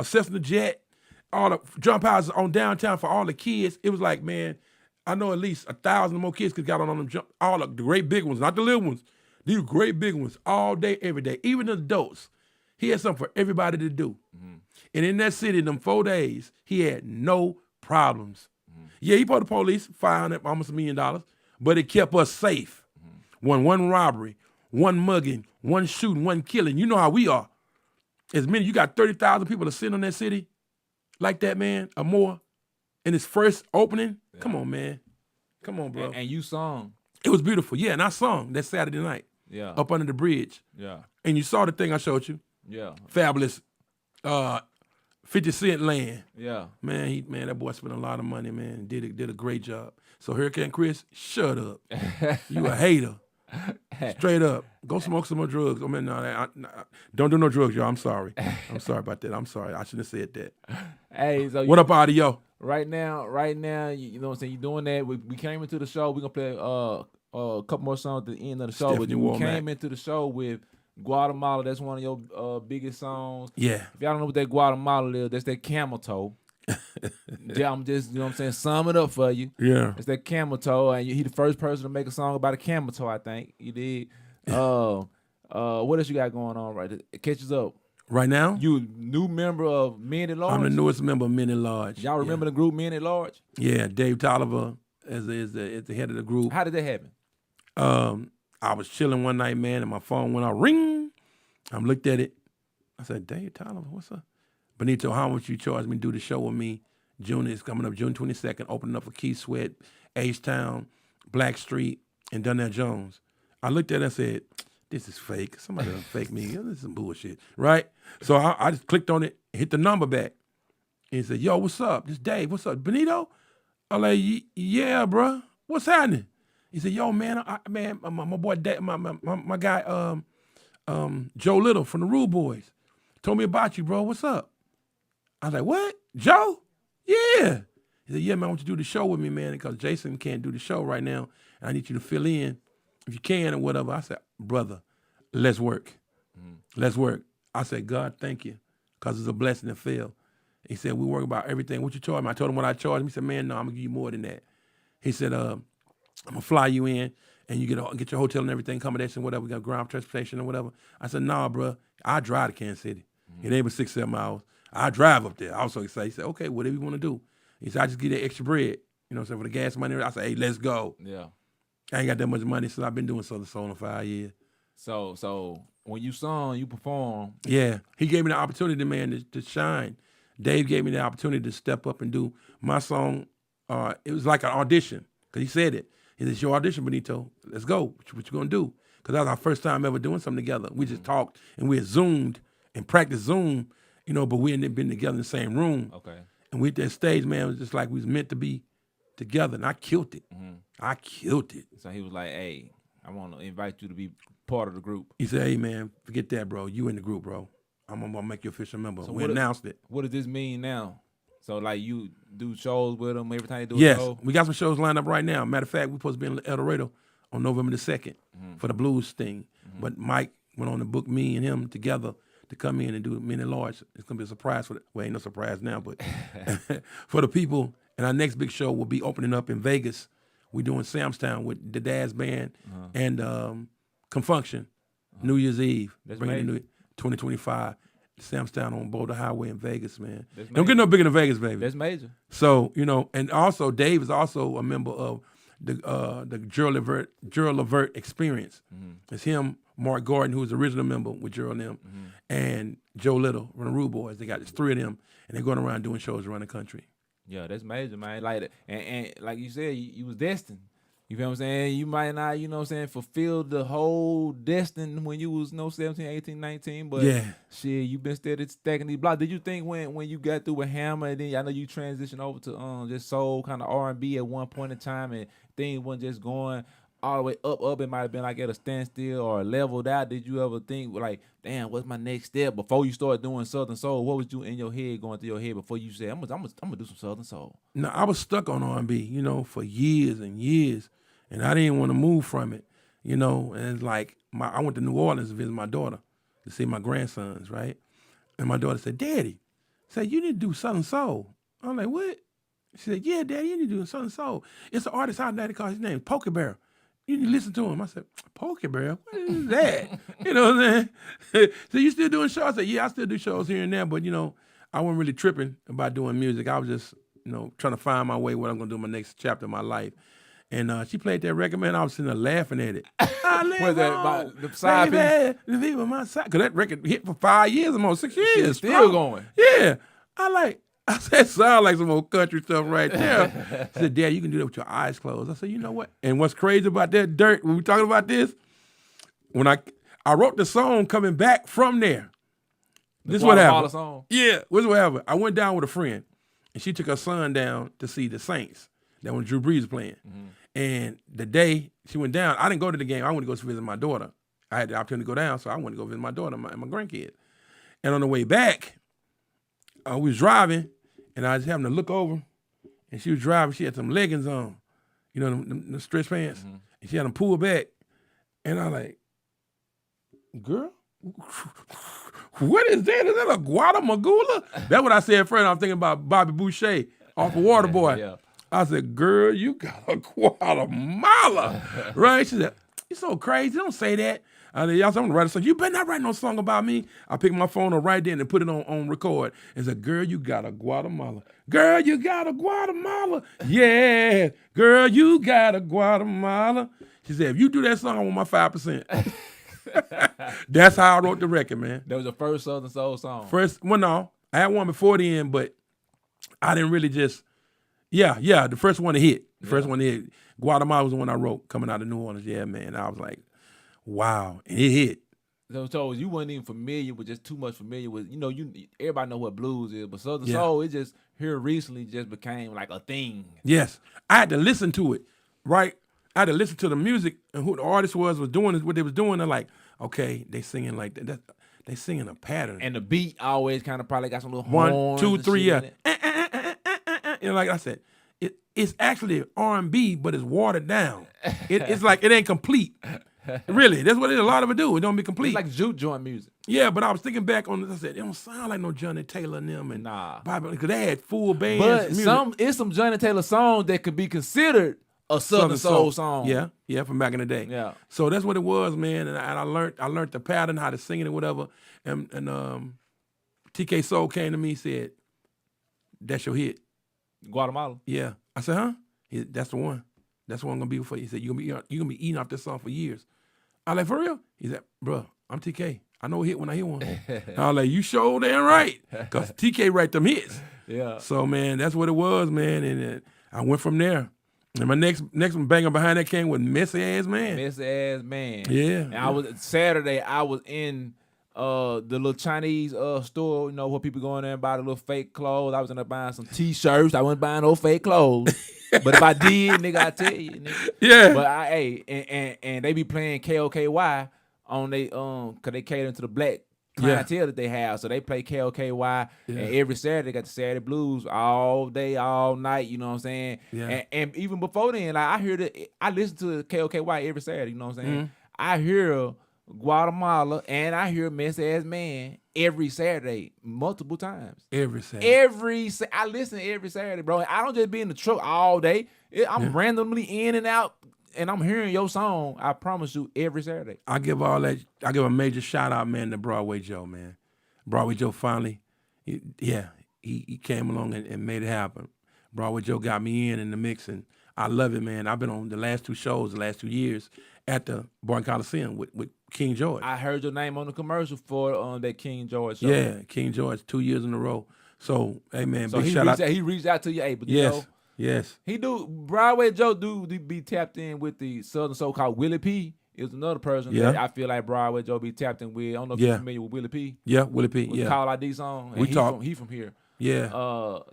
Cessna Jet, all the jump houses on downtown for all the kids. It was like, man, I know at least 1,000 more kids could got on them jump. All the great big ones, not the little ones. These great big ones, all day, every day. Even the adults. He had something for everybody to do. And in that city, them 4 days, he had no problems. Yeah, he put the police, $500, almost $1 million, but it kept us safe. One robbery, one mugging, one shooting, one killing. You know how we are. As many, you got 30,000 people that sit on that city like that, man, or more. In his first opening, come on, man. Come on, bro. And you sung. It was beautiful. Yeah, and I sung that Saturday night. Yeah. Up under the bridge. Yeah. And you saw the thing I showed you. Yeah. Fabulous 50 Cent Land. Yeah. Man, that boy spent a lot of money, man. Did a great job. So Hurricane Chris, shut up. You a hater. Straight up. Go smoke some more drugs. I mean, no, don't do no drugs, y'all. I'm sorry. I'm sorry about that. I'm sorry. I shouldn't have said that. Hey, so what up, Audio? Right now, you know what I'm saying? You doing that. We came into the show. We're gonna play a couple more songs at the end of the show. Stephanie but we Womack. came into the show with Guatemala. That's one of your biggest songs. Yeah. If y'all don't know what that Guatemala is, that's that camel toe. Yeah, I'm just, you know what I'm saying, sum it up for you. Yeah. It's that camel toe, and he the first person to make a song about a camel toe, I think. He did. What else you got going on right there? Catch us up. Right now? You a new member of Men at Large? I'm the newest member of Men at Large. Y'all remember the group Men at Large? Yeah, Dave Tolliver is the head of the group. How did that happen? I was chilling one night, man, and my phone went off. Ring. I looked at it. I said, Dave Tolliver, what's up? Benito, how much you charge me to do the show with me? June is coming up, June 22nd, opening up for Keith Sweat, H-Town, Blackstreet, and Donnell Jones. I looked at it and said, this is fake. Somebody done fake me. This is some bullshit, right? So I just clicked on it, hit the number back. And he said, yo, what's up? This Dave, what's up? Benito? I'm like, yeah, bro. What's happening? He said, yo, man, my boy, my guy, Joe Little from the Rude Boys told me about you, bro. What's up? I was like, what? Joe? Yeah. He said, yeah, man, I want you to do the show with me, man, because Jason can't do the show right now, and I need you to fill in if you can or whatever. I said, brother, let's work. Let's work. I said, God, thank you, because it's a blessing to feel. He said, we work about everything. What you charge me? I told him what I charged him. He said, man, no, I'm going to give you more than that. He said, I'm going to fly you in, and you get your hotel and everything, accommodation, whatever. We got ground transportation or whatever. I said, nah, bro, I drive to Kansas City. It ain't but 6-7 hours. I drive up there. I was so excited. He said, okay, whatever you want to do. He said, I just get that extra bread. You know what I'm saying, for the gas money. I said, hey, let's go. Yeah. I ain't got that much money, so I've been doing Southern Soul in 5 years. So when you sung, you performed. Yeah. He gave me the opportunity, man, to shine. Dave gave me the opportunity to step up and do my song. It was like an audition, because he said it. He said, it's your audition, Benito. Let's go. What you going to do? Because that was our first time ever doing something together. We just talked, and we had Zoomed and practiced Zoom, but we hadn't been together in the same room. Okay. And we at that stage, man, it was just like we was meant to be together, and I killed it. I killed it. So he was like, hey, I want to invite you to be part of the group. He said, hey, man, forget that, bro. You in the group, bro. I'm going to make you official member. So we announced it. What does this mean now? So, like, you do shows with them every time they do a yes, show? we got some shows lined up right now. Matter of fact, we're supposed to be in El Dorado on November the 2nd for the blues thing. But Mike went on to book me and him together to come in and do Men at Large. It's going to be a surprise for well, ain't no surprise now, but for the people. And our next big show will be opening up in Vegas We doing Samstown with the Dad's Band and Confunction, New Year's Eve. That's bringing major. 2025. Samstown on Boulder Highway in Vegas, man. That's Don't get no bigger than Vegas, baby. That's major. So, and also Dave is also a member of the Gerald Levert Experience. It's him, Mark Gordon, who's the original member with Gerald and them, and Joe Little from the Rude Boys. They got it's 3 of them, and they're going around doing shows around the country. Yeah, that's major, man. Like that. And like you said, you was destined. You feel what I'm saying? You might not, fulfill the whole destiny when you was 17, 18, 19, but shit, you been steady stacking these blocks. Did you think when you got through with Hammer and then I know you transitioned over to just soul kind of R&B at one point in time and things wasn't just going all the way up, it might have been like at a standstill or leveled out. Did you ever think like, damn, what's my next step before you start doing Southern Soul? What was you in your head going through your head before you said, I'm gonna do some Southern Soul? No, I was stuck on R&B, for years and years. And I didn't want to move from it, and it's like I went to New Orleans to visit my daughter to see my grandsons, right? And my daughter said, Daddy, you need to do Southern Soul. I'm like, what? She said, yeah, Daddy, you need to do Southern Soul. It's an artist out there that calls his name Poker Bear. You need to listen to him. I said, Poker Bear? What is that? You know what I'm saying? So you still doing shows? I said, yeah, I still do shows here and there, but, I wasn't really tripping about doing music. I was just, trying to find my way, what I'm going to do in my next chapter of my life. And she played that record, man. I was sitting there laughing at it. Was that about the side piece? Because that record hit for 5 years, almost 6 years. Still going. Yeah. I said, sound like some old country stuff right there. She said, Dad, you can do that with your eyes closed. I said, you know what? And what's crazy about that dirt, when we talking about this, when I wrote the song coming back from there. This is what happened. Song. Yeah, this is what happened. I went down with a friend, and she took her son down to see the Saints. That when Drew Brees was playing. And the day she went down, I didn't go to the game. I went to go visit my daughter. I had the opportunity to go down, so I went to go visit my daughter and my grandkids. And on the way back, we was driving, and I was having to look over, and she was driving. She had some leggings on, the stretch pants. And she had them pulled back. And I like, girl, what is that? Is that a Guatemala? That's what I said first. I'm thinking about Bobby Boucher off of Waterboy. Yeah. I said, girl, you got a Guatemala, right? She said, you're so crazy. Don't say that. I said, I'm going to write a song. You better not write no song about me. I picked my phone up right then and put it on record and said, girl, you got a Guatemala. Girl, you got a Guatemala. Yeah, girl, you got a Guatemala. She said, if you do that song, I want my 5%. That's how I wrote the record, man. That was the first Southern Soul song. No. I had one before then, but I didn't really just... Yeah, the first one to hit. Guatemala was the one I wrote coming out of New Orleans. Yeah, man. I was like, wow. And it hit. So you weren't even familiar with, just too much familiar with, everybody know what blues is, but Southern Soul, it just here recently just became like a thing. Yes. I had to listen to it, right? I had to listen to the music and who the artist was doing what they was doing. They're like, okay, they singing like that. They singing a pattern. And the beat always kind of probably got some little 1, 2, 3, yeah. And like I said, it's actually R&B, but it's watered down. It's like it ain't complete. Really, that's what a lot of it do. It don't be complete. It's like juke joint music. Yeah, but I was thinking back on this. I said, it don't sound like no Johnny Taylor and them and Bobby, because they had full bands. But it's some Johnny Taylor songs that could be considered a Southern Soul song. Yeah, from back in the day. Yeah. So that's what it was, man. And I learned the pattern, how to sing it and whatever. And TK Soul came to me and said, that's your hit. Guatemala. Yeah. I said, huh? That's the one. That's the one I'm gonna be for you. He said, you're gonna be eating off this song for years. I like, for real? He said, bro, I'm TK. I know a hit when I hear one. I was like, you sure damn right. Because TK write them hits. Yeah. So, man, that's what it was, man. And I went from there. And my next one banger behind that came with Messy Ass Man. Messy Ass Man. Yeah. And Saturday, I was in the little Chinese store, where people go in there and buy the little fake clothes. I was in there buying some T-shirts. I wasn't buying no fake clothes. But if I did, nigga, I tell you, nigga. Yeah. But and they be playing KOKY on they cause they cater to the black clientele that they have. So they play KOKY and every Saturday they got the Saturday blues all day, all night, you know what I'm saying? Yeah. And even before then, like I listen to KOKY every Saturday, you know what I'm saying? I hear Guatemala and I hear Messy Ass Man every Saturday, multiple times. Every Saturday. I listen every Saturday, bro. I don't just be in the truck all day. I'm randomly in and out, and I'm hearing your song. I promise you, every Saturday. I give a major shout out, man, to Broadway Joe, man. Broadway Joe finally, he came along and made it happen. Broadway Joe got me in the mix, and I love it, man. I've been on the last 2 shows, the last 2 years at the Barton Coliseum with King George. I heard your name on the commercial for that King George show. Yeah, King George, 2 years in a row. So, hey, man, so big shout out. He reached out to you, hey, but Yes. He do. Broadway Joe do be tapped in with the Southern Soul called Willie P. Is another person that I feel like Broadway Joe be tapped in with. I don't know if you're familiar with Willie P. Yeah, Willie P. With the Call ID song. We talk. He from here. Yeah. So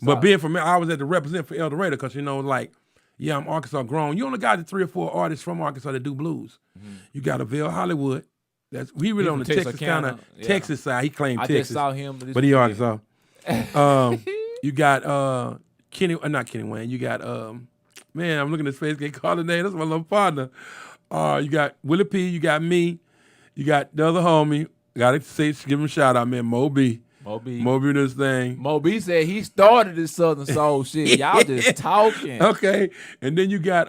but being from I was at the represent for El Dorado because, I'm Arkansas grown. You only got the 3 or 4 artists from Arkansas that do blues. Mm-hmm. You got Avell Hollywood. We really on the Texas kind of Texas side. He claimed Texas. I just saw him. But he Arkansas. You got not Kenny Wayne. You got man, I'm looking at his face. Can't call the name. That's my little partner. You got Willie P. You got me. You got the other homie. Gotta give him a shout out, man. Mo B this thing. Mo B said he started this Southern Soul shit. Y'all just talking. Okay. And then you got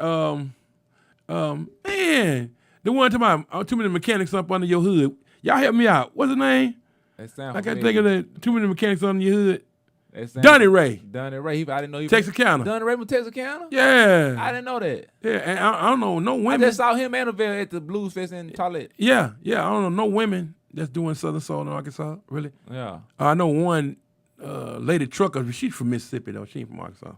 man, the one time too many mechanics up under your hood. Y'all help me out. What's the name? That sound I can't think of that. Too many mechanics under your hood. Donnie Ray. Donnie Ray. I didn't know he Texarkana. Donnie Ray from Texarkana? Yeah. I didn't know that. Yeah, and I don't know no women. I just saw him and Avell at the Blues Fest in Toilette. Yeah. I don't know no women that's doing Southern Soul in Arkansas, really. Yeah. I know one lady trucker, but she's from Mississippi though. She ain't from Arkansas.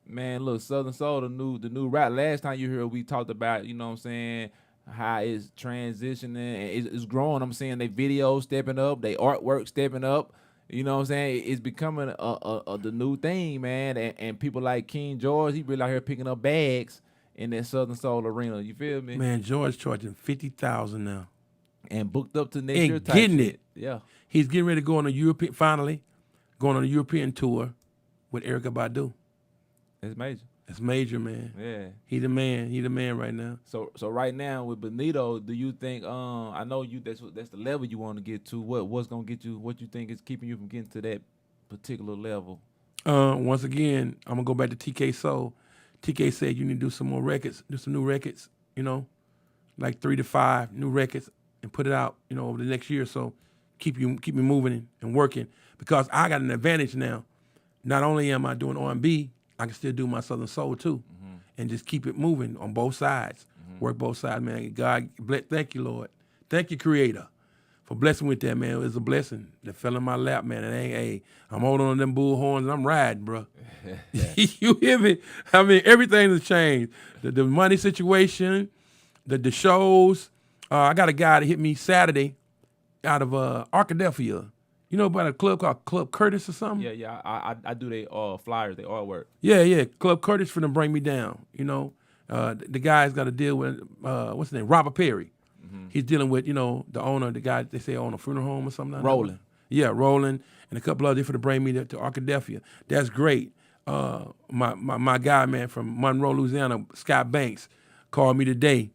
Man, look, Southern Soul, the new rap. Last time you heard, we talked about, you know what I'm saying, how it's transitioning and it's growing. I'm saying they videos stepping up, they artwork stepping up. You know what I'm saying? It's becoming the new thing, man. And people like King George, he really out here picking up bags in that Southern Soul arena. You feel me? Man, George charging $50,000 now. And booked up to next year. And getting it. Yeah. He's getting ready to go on a European European tour with Erykah Badu. It's major. It's major, man. Yeah. He the man right now. So right now with Benito, do you think I know you that's the level you want to get to. What's gonna get you, what you think is keeping you from getting to that particular level? Once again, I'm gonna go back to TK Soul. TK said you need to do some more records, do some new records, like 3 to 5 new records and put it out, over the next year or so. Keep me moving and working because I got an advantage now. Not only am I doing R&B, I can still do my Southern Soul too, and just keep it moving on both sides. Work both sides, man. God, thank you, Lord. Thank you, Creator, for blessing with that, man. It was a blessing that fell in my lap, man. And I'm holding on to them bull horns and I'm riding, bro. You hear me? I mean, everything has changed. The money situation, the shows. I got a guy that hit me Saturday out of Arkadelphia. You know about a club called Club Curtis or something? Yeah. I do they flyers, they artwork. Yeah. Club Curtis for them bring me down. The guy's got to deal with what's his name, Robert Perry. He's dealing with the owner, the guy they say own a funeral home or something. Roland. Yeah, Roland, and a couple others for to bring me to Arkadelphia. That's great. My guy, man, from Monroe, Louisiana, Scott Banks, called me today.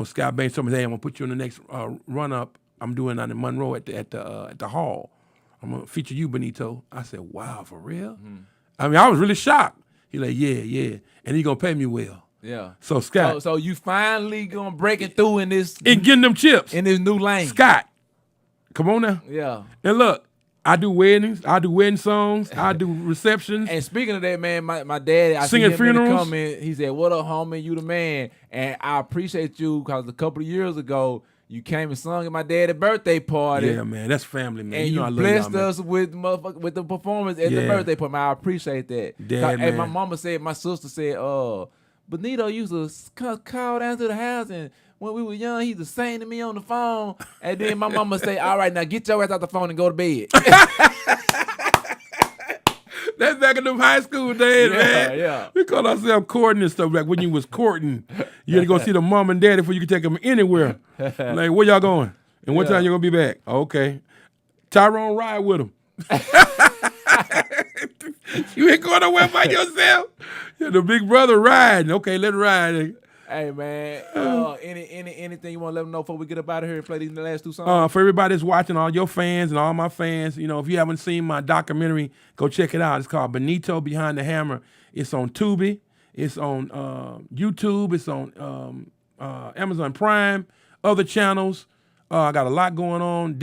Scott Banks told me, hey, I'm gonna put you on the next run up. I'm doing out in Monroe at the hall. I'm gonna feature you, Benito. I said, wow, for real? I mean, I was really shocked. He like, yeah, and he gonna pay me well. Yeah. So Scott, so you finally gonna break it through in this and getting them chips in this new lane. Scott, come on now. Yeah. And look, I do weddings, I do wedding songs, I do receptions. And speaking of that, man, my daddy, I singing see him funerals. in the comment. He said, "What up, homie? You the man." And I appreciate you because a couple of years ago, you came and sung at my daddy's birthday party. Yeah, man, that's family, man. And you I love blessed y'all, us with the performance at the birthday party. Man, I appreciate that. Dad, and man. my sister said, Benito used to call down to the house, and when we were young, he used to sing to me on the phone. And then my mama say, all right, now get your ass out the phone and go to bed. That's back in them high school days, man. Yeah. We call ourselves courting and stuff. Like when you was courting, you had to go see the mom and daddy before you could take them anywhere. Like, where y'all going? And what time you gonna be back? Okay. Tyrone ride with them. You ain't going nowhere by yourself. Yeah, the big brother riding. Okay, let's ride. Hey man, anything you want to let them know before we get up out of here and play these last 2 songs? For everybody that's watching, all your fans and all my fans, if you haven't seen my documentary, go check it out. It's called Benito Behind the Hammer. It's on Tubi. It's on YouTube. It's on Amazon Prime, other channels. I got a lot going on.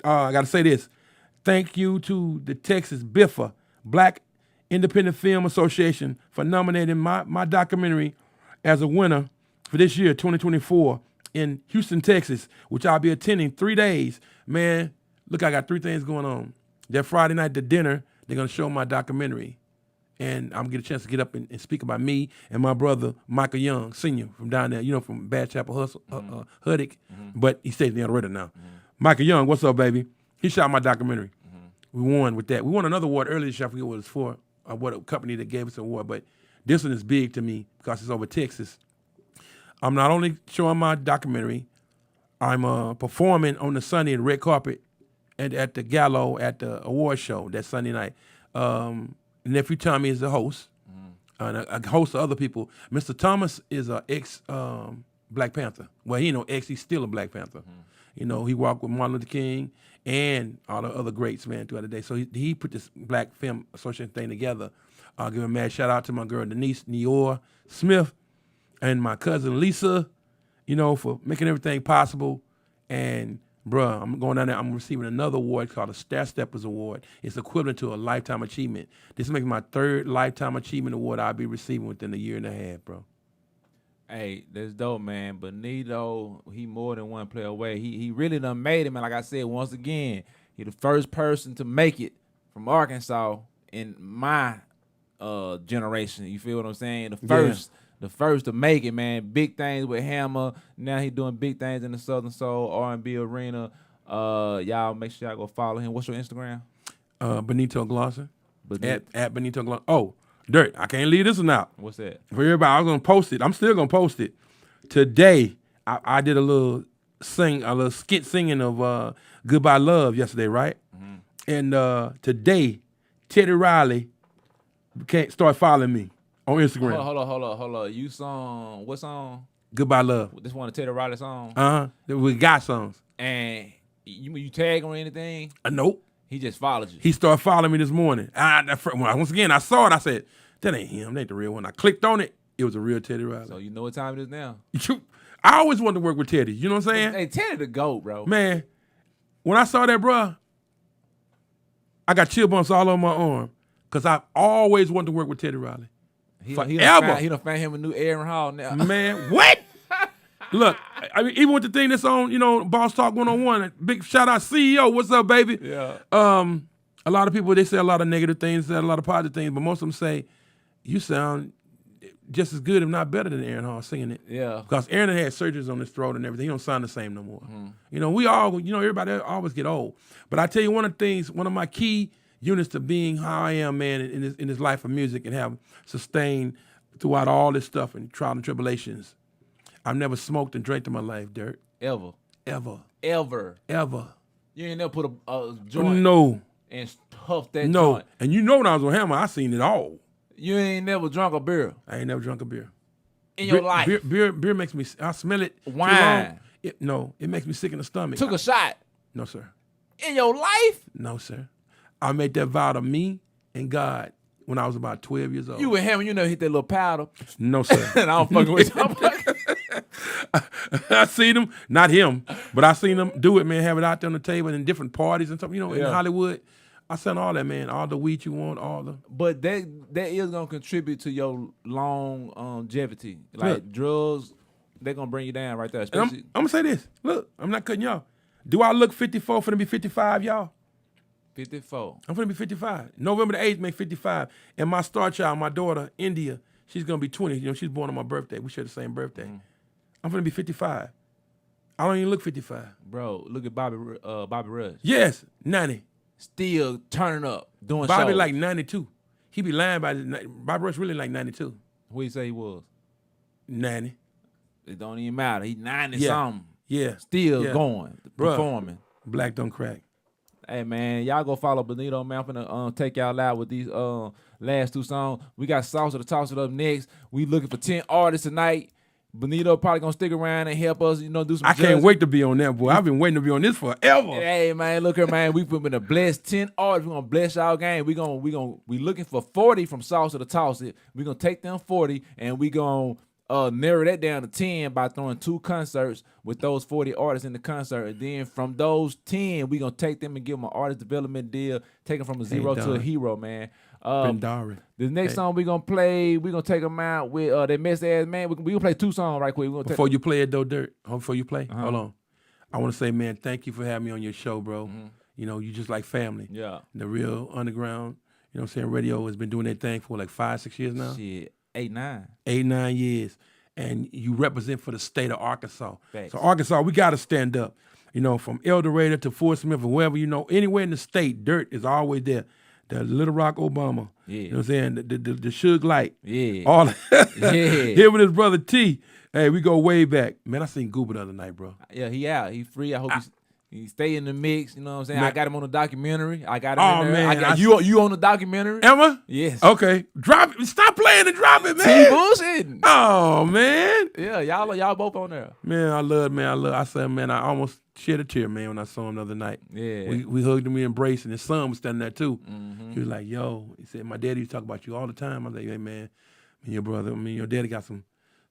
I got to say this. Thank you to the Texas BIFA, Black Independent Film Association, for nominating my documentary as a winner for this year, 2024, in Houston, Texas, which I'll be attending 3 days. Man, look, I got 3 things going on. That Friday night, the dinner, they're going to show my documentary. And I'm going to get a chance to get up and speak about me and my brother, Michael Young, Sr., from down there, from Bad Chapel, Huddick. But he stays in the Aloretta now. Michael Young, what's up, baby? He shot my documentary. We won with that. We won another award earlier this year. I forget what it was for, or what company that gave us an award. But this one is big to me because it's over Texas. I'm not only showing my documentary, I'm performing on the Sunday in red carpet at the Gallo at the award show that Sunday night. Nephew Tommy is the host, and a host of other people. Mr. Thomas is an ex Black Panther. Well, he's still a Black Panther. He walked with Martin Luther King and all the other greats, man, throughout the day. So he put this Black Film Association thing together. I'll give a mad shout out to my girl Denise Neor Smith and my cousin Lisa, for making everything possible. And bruh, I'm going down there. I'm receiving another award called a Star Steppers Award. It's equivalent to a Lifetime Achievement. This makes my 3rd Lifetime Achievement Award I'll be receiving within a year and a half, bro. Hey, that's dope, man. Benito, he more than one player away. He really done made it, man. Like I said, once again, he the first person to make it from Arkansas in my generation. You feel what I'm saying? The first to make it, man. Big things with Hammer. Now he doing big things in the Southern Soul R&B arena. Y'all make sure y'all go follow him. What's your Instagram? Benito Glosson. At Benito Glosson. Oh, Dirt, I can't leave this one out. What's that? For everybody, I was gonna post it. I'm still gonna post it. Today, I did a little skit singing of Goodbye Love yesterday, right? And today, Teddy Riley can't start following me on Instagram. Hold on. You song, what song? Goodbye Love. This one of Teddy Riley song? We got songs. And you tag him or anything? Nope. He just followed you. He started following me this morning. Once again, I saw it. I said, that ain't him. That ain't the real one. I clicked on it. It was a real Teddy Riley. So you know what time it is now? I always wanted to work with Teddy. You know what I'm saying? Hey, Teddy the GOAT, bro. Man, when I saw that, bro, I got chill bumps all over my arm because I've always wanted to work with Teddy Riley. He done found him a new Aaron Hall now. Man, what? Look, I mean, even with the thing that's on, Boss Talk 101, big shout out CEO. What's up, baby? Yeah. A lot of people, they say a lot of negative things, say a lot of positive things, but most of them say, you sound just as good, if not better than Aaron Hall singing it. Yeah. Because Aaron had surgeries on his throat and everything. He don't sound the same no more. We all, everybody always get old. But I tell you one of my key units to being how I am, man, in this life of music and have sustained throughout all this stuff and trial and tribulations. I've never smoked and drank in my life, Dirt. Ever. You ain't never put a joint and puffed that joint. And when I was on Hammer, I seen it all. You ain't never drunk a beer. I ain't never drunk a beer. In your life? Beer makes me, I smell it. Wine? It makes me sick in the stomach. Took a shot? No, sir. In your life? No, sir. I made that vow to me and God when I was about 12 years old. You with Hammer, you never hit that little powder? No, sir. And I don't fucking with you. I seen him, not him, but I seen him do it, man, have it out there on the table in different parties and stuff, in Hollywood. I seen all that, man, all the weed you want, all the... But that is going to contribute to your long longevity. Like drugs, they're going to bring you down right there. I'm going to say this. Look, I'm not cutting y'all. Do I look 54 for to be 55, y'all? 54. I'm going to be 55. November the 8th make 55. And my star child, my daughter, India, she's going to be 20. She's born on my birthday. We share the same birthday. I'm going to be 55. I don't even look 55. Bro, look at Bobby Rush. Yes, 90. Still turning up, doing Bobby shows. like 92. He be lying about it. Bobby Rush really like 92. What you say he was? 90. It don't even matter. He 90 something. Yeah. Still going, performing. Black don't crack. Hey, man, y'all go follow Benito, man. I'm finna take y'all out with these last 2 songs. We got Sauce to Toss It up next. We looking for 10 artists tonight. Benito probably gonna stick around and help us, do some. I can't wait to be on that, boy. I've been waiting to be on this forever. Hey man, look here, man. We put in a blessed 10 artists. We're gonna bless y'all game. We looking for 40 from Sauce to the Toss It. We're gonna take them 40 and we gonna narrow that down to 10 by throwing 2 concerts with those 40 artists in the concert. And then from those 10, we're gonna take them and give them an artist development deal, take them from a zero to a hero, man. The next song we gonna play, we gonna take them out with that mess ass man. We gonna play 2 songs right quick. Before you play it though, Dirt. Before you play, hold on. I want to say, man, thank you for having me on your show, bro. You just like family. Yeah. The real underground. You know what I'm saying? Radio has been doing their thing for like 5-6 years now. Shit, 8-9. 8-9 years, and you represent for the state of Arkansas. Thanks. So Arkansas, we got to stand up. From El Dorado to Fort Smith or wherever, anywhere in the state, Dirt is always there. The LilRockObama, Yeah. you know what I'm saying? The Suge Light, Yeah. all Yeah. Him with his brother T. Hey, we go way back. Man, I seen Goober the other night, bro. Yeah, he out. He free. I hope he stay in the mix. You know what I'm saying? Man. I got him on the documentary. I got him Oh, in there. man, I got you on the documentary. Emma? Yes. Okay. Drop it. Stop playing and drop it, T man. bullshitting. Oh, man. Yeah, y'all both on there. Man, I said, man, I almost shed a tear, man, when I saw him the other night. Yeah. We hugged and we embraced, and his son was standing there, too. He was like, yo, he said, my daddy used to talk about you all the time. I was like, hey, man, your daddy got some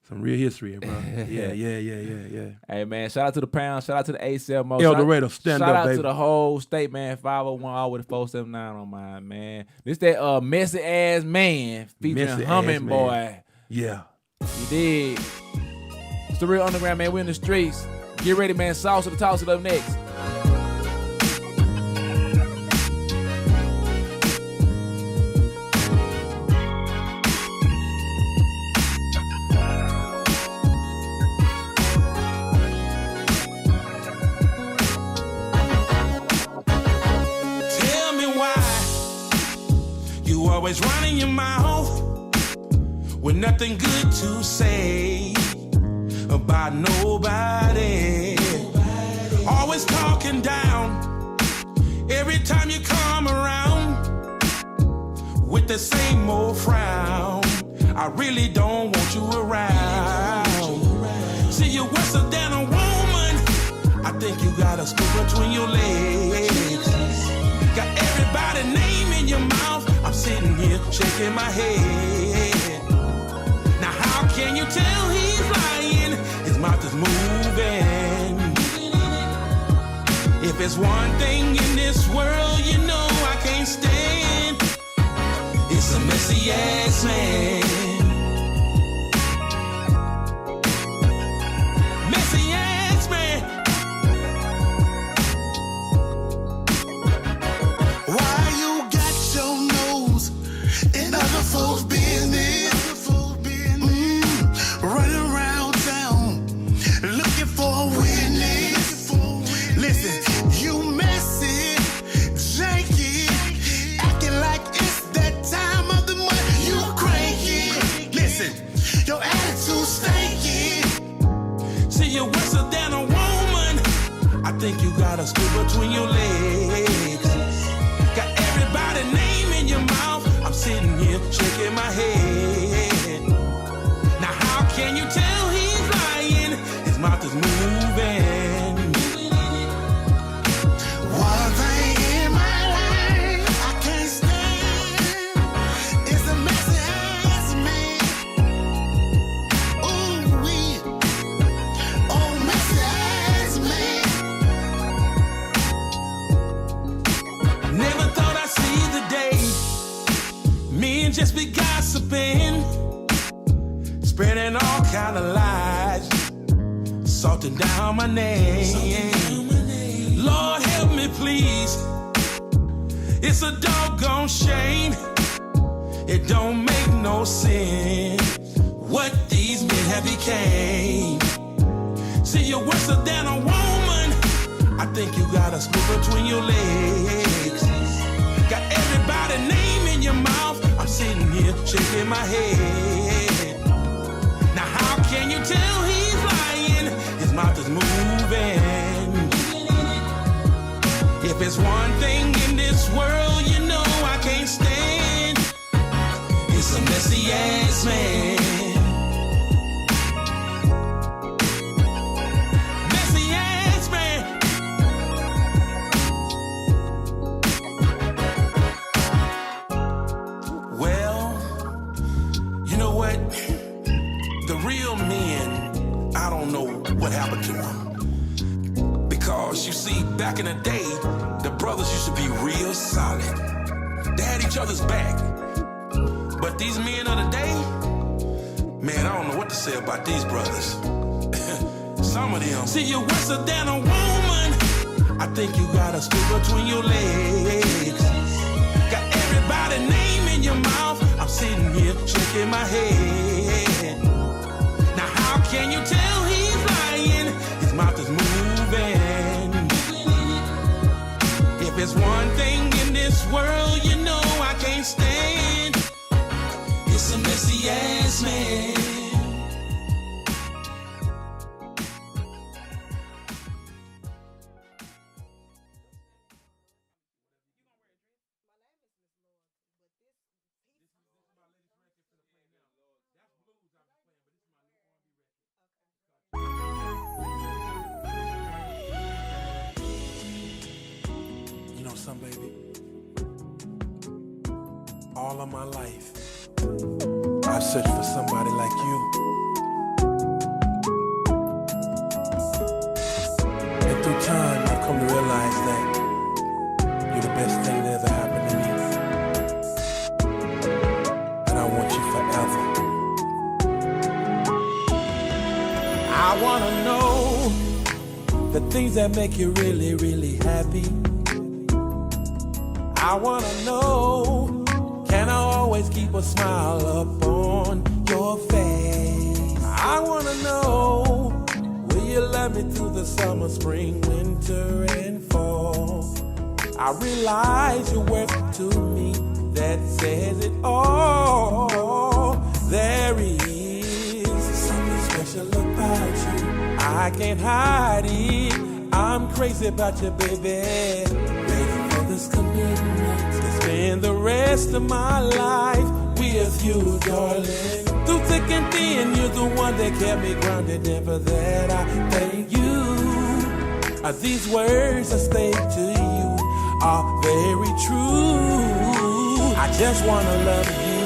real history, bro. Yeah. Hey, man, shout out to the Pound. Shout out to the A7. El Dorado, stand up, Shout out baby. to the whole state, man. 501 all with the 479 on mine, man. This that messy ass man featuring Messy Humming ass Boy. man. Yeah. You dig? It's the real underground, man. We in the streets. Get ready, man. Sauce to the Toss It up next. Tell me why you always running your mouth with nothing good to say about nobody. Always talking down every time you come around with the same old frown. I really don't want you around. See, you're worse than a woman. I think you got a screw between your legs. Got everybody name in your mouth. I'm sitting here shaking my head. Now how can you tell he's lying? His mouth is moving. If it's one thing in this world you know I can't stand, it's a messy ass man. Messy ass man. Why you got your nose in other folks' business? Running around town looking for a witness. Listen, you messy, janky, acting like it's that time of the month. You cranky. Listen, your attitude stanky. See, you're worse than a woman. I think you got a screw between your legs. Got everybody name in your mouth. I'm sitting here shaking my head. Now how can you tell he's lying? His mouth is moving. One thing in my life I can't stand is a messy ass man. Ooh wee, oh messy ass man. Never thought I'd see the day me and just be gossiping, spreading all kind of lies, salting down my name. Lord help me please, it's a doggone shame. It don't make no sense what these men have became. See, you're worse than a woman. I think you got a screw between your legs. Got everybody name in your mouth. I'm sitting here shaking my head. Now how can you tell he's lying? His mouth is moving. If it's one thing in this world you know I can't stand, it's a messy ass man. The real men, I don't know what happened to them. Because you see, back in the day, the brothers used to be real solid. They had each other's back. But these men of the day, man, I don't know what to say about these brothers. Some of them. See, you're worse than a woman. I think you got a screw between your legs. Got everybody's name in your mouth. I'm sitting here shaking my head. Now how can you tell he's lying? His mouth is moving. If it's one thing in this world, you know I can't stand. It's a messy ass man. You know something, baby? All of my life, I've searched for somebody like you. And through time, I've come to realize that you're the best thing that ever happened to me. And I want you forever. I wanna know the things that make you really, really happy. I wanna know, can I always keep a smile up on your face? I wanna know, will you love me through the summer, spring, winter, and fall? I realize your worth to me, that says it all. There is something special about you, I can't hide it. I'm crazy about you, baby. Ready for this commitment to spend the rest of my life with you, darling. Through thick and thin, you're the one that kept me grounded. And for that, I thank you. These words I say to you are very true. I just wanna love you.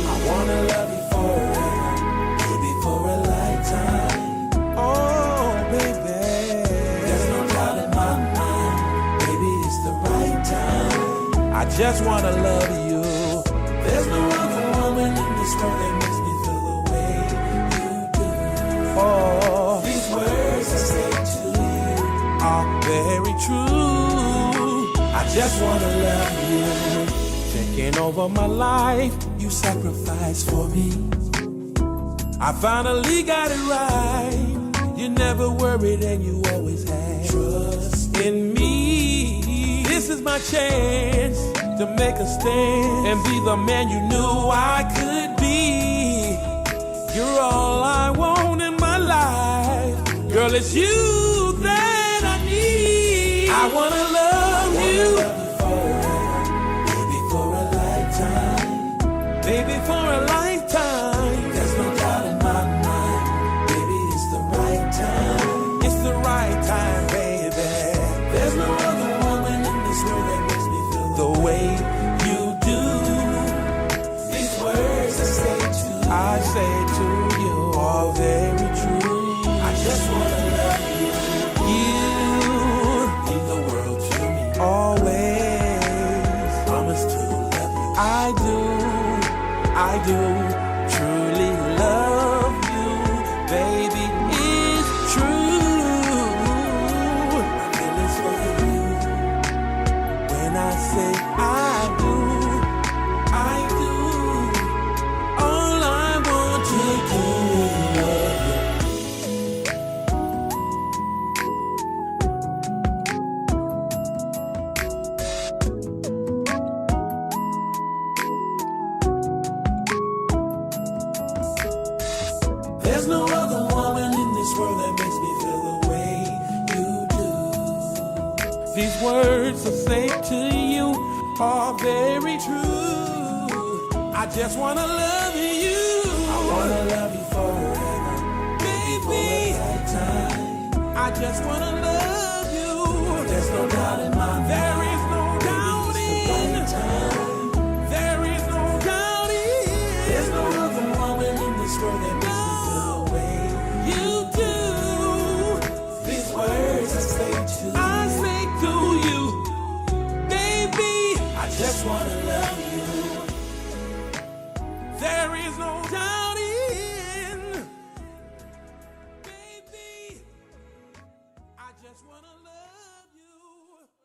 I wanna love you forever, maybe for a lifetime. Oh, baby, there's no doubt in my mind. Baby, it's the right time. I just wanna love you. There's no other woman in this world that makes me feel the way you do. Oh, these words I say to you are very true. I just wanna love you. Taking over my life, you sacrificed for me. I finally got it right. You never worried and you always had trust in me. This is my chance to make a stand and be the man you knew I could be. You're all I want in my life. Girl, it's you that I need. I wanna love you. Baby, for a lifetime. Baby, for a lifetime. There's no doubt in my mind. Baby, it's the right time. It's the right time, baby. There's no other woman in this world that makes me feel the way you do. These words I say to you are very true. I just wanna love you. You mean the world to me. Always promise to love you. I do truly love you, baby, it's true. My feelings for you, when I say I do, all I want to do is love you. There's no other woman in this world that makes me feel the way you do. These words I say to you are very true. I just wanna love you. I wanna love you forever, baby. I just wanna love you. There's no doubt in my mind. There is no doubt in. There is no doubt in. There's no other woman in this wanna love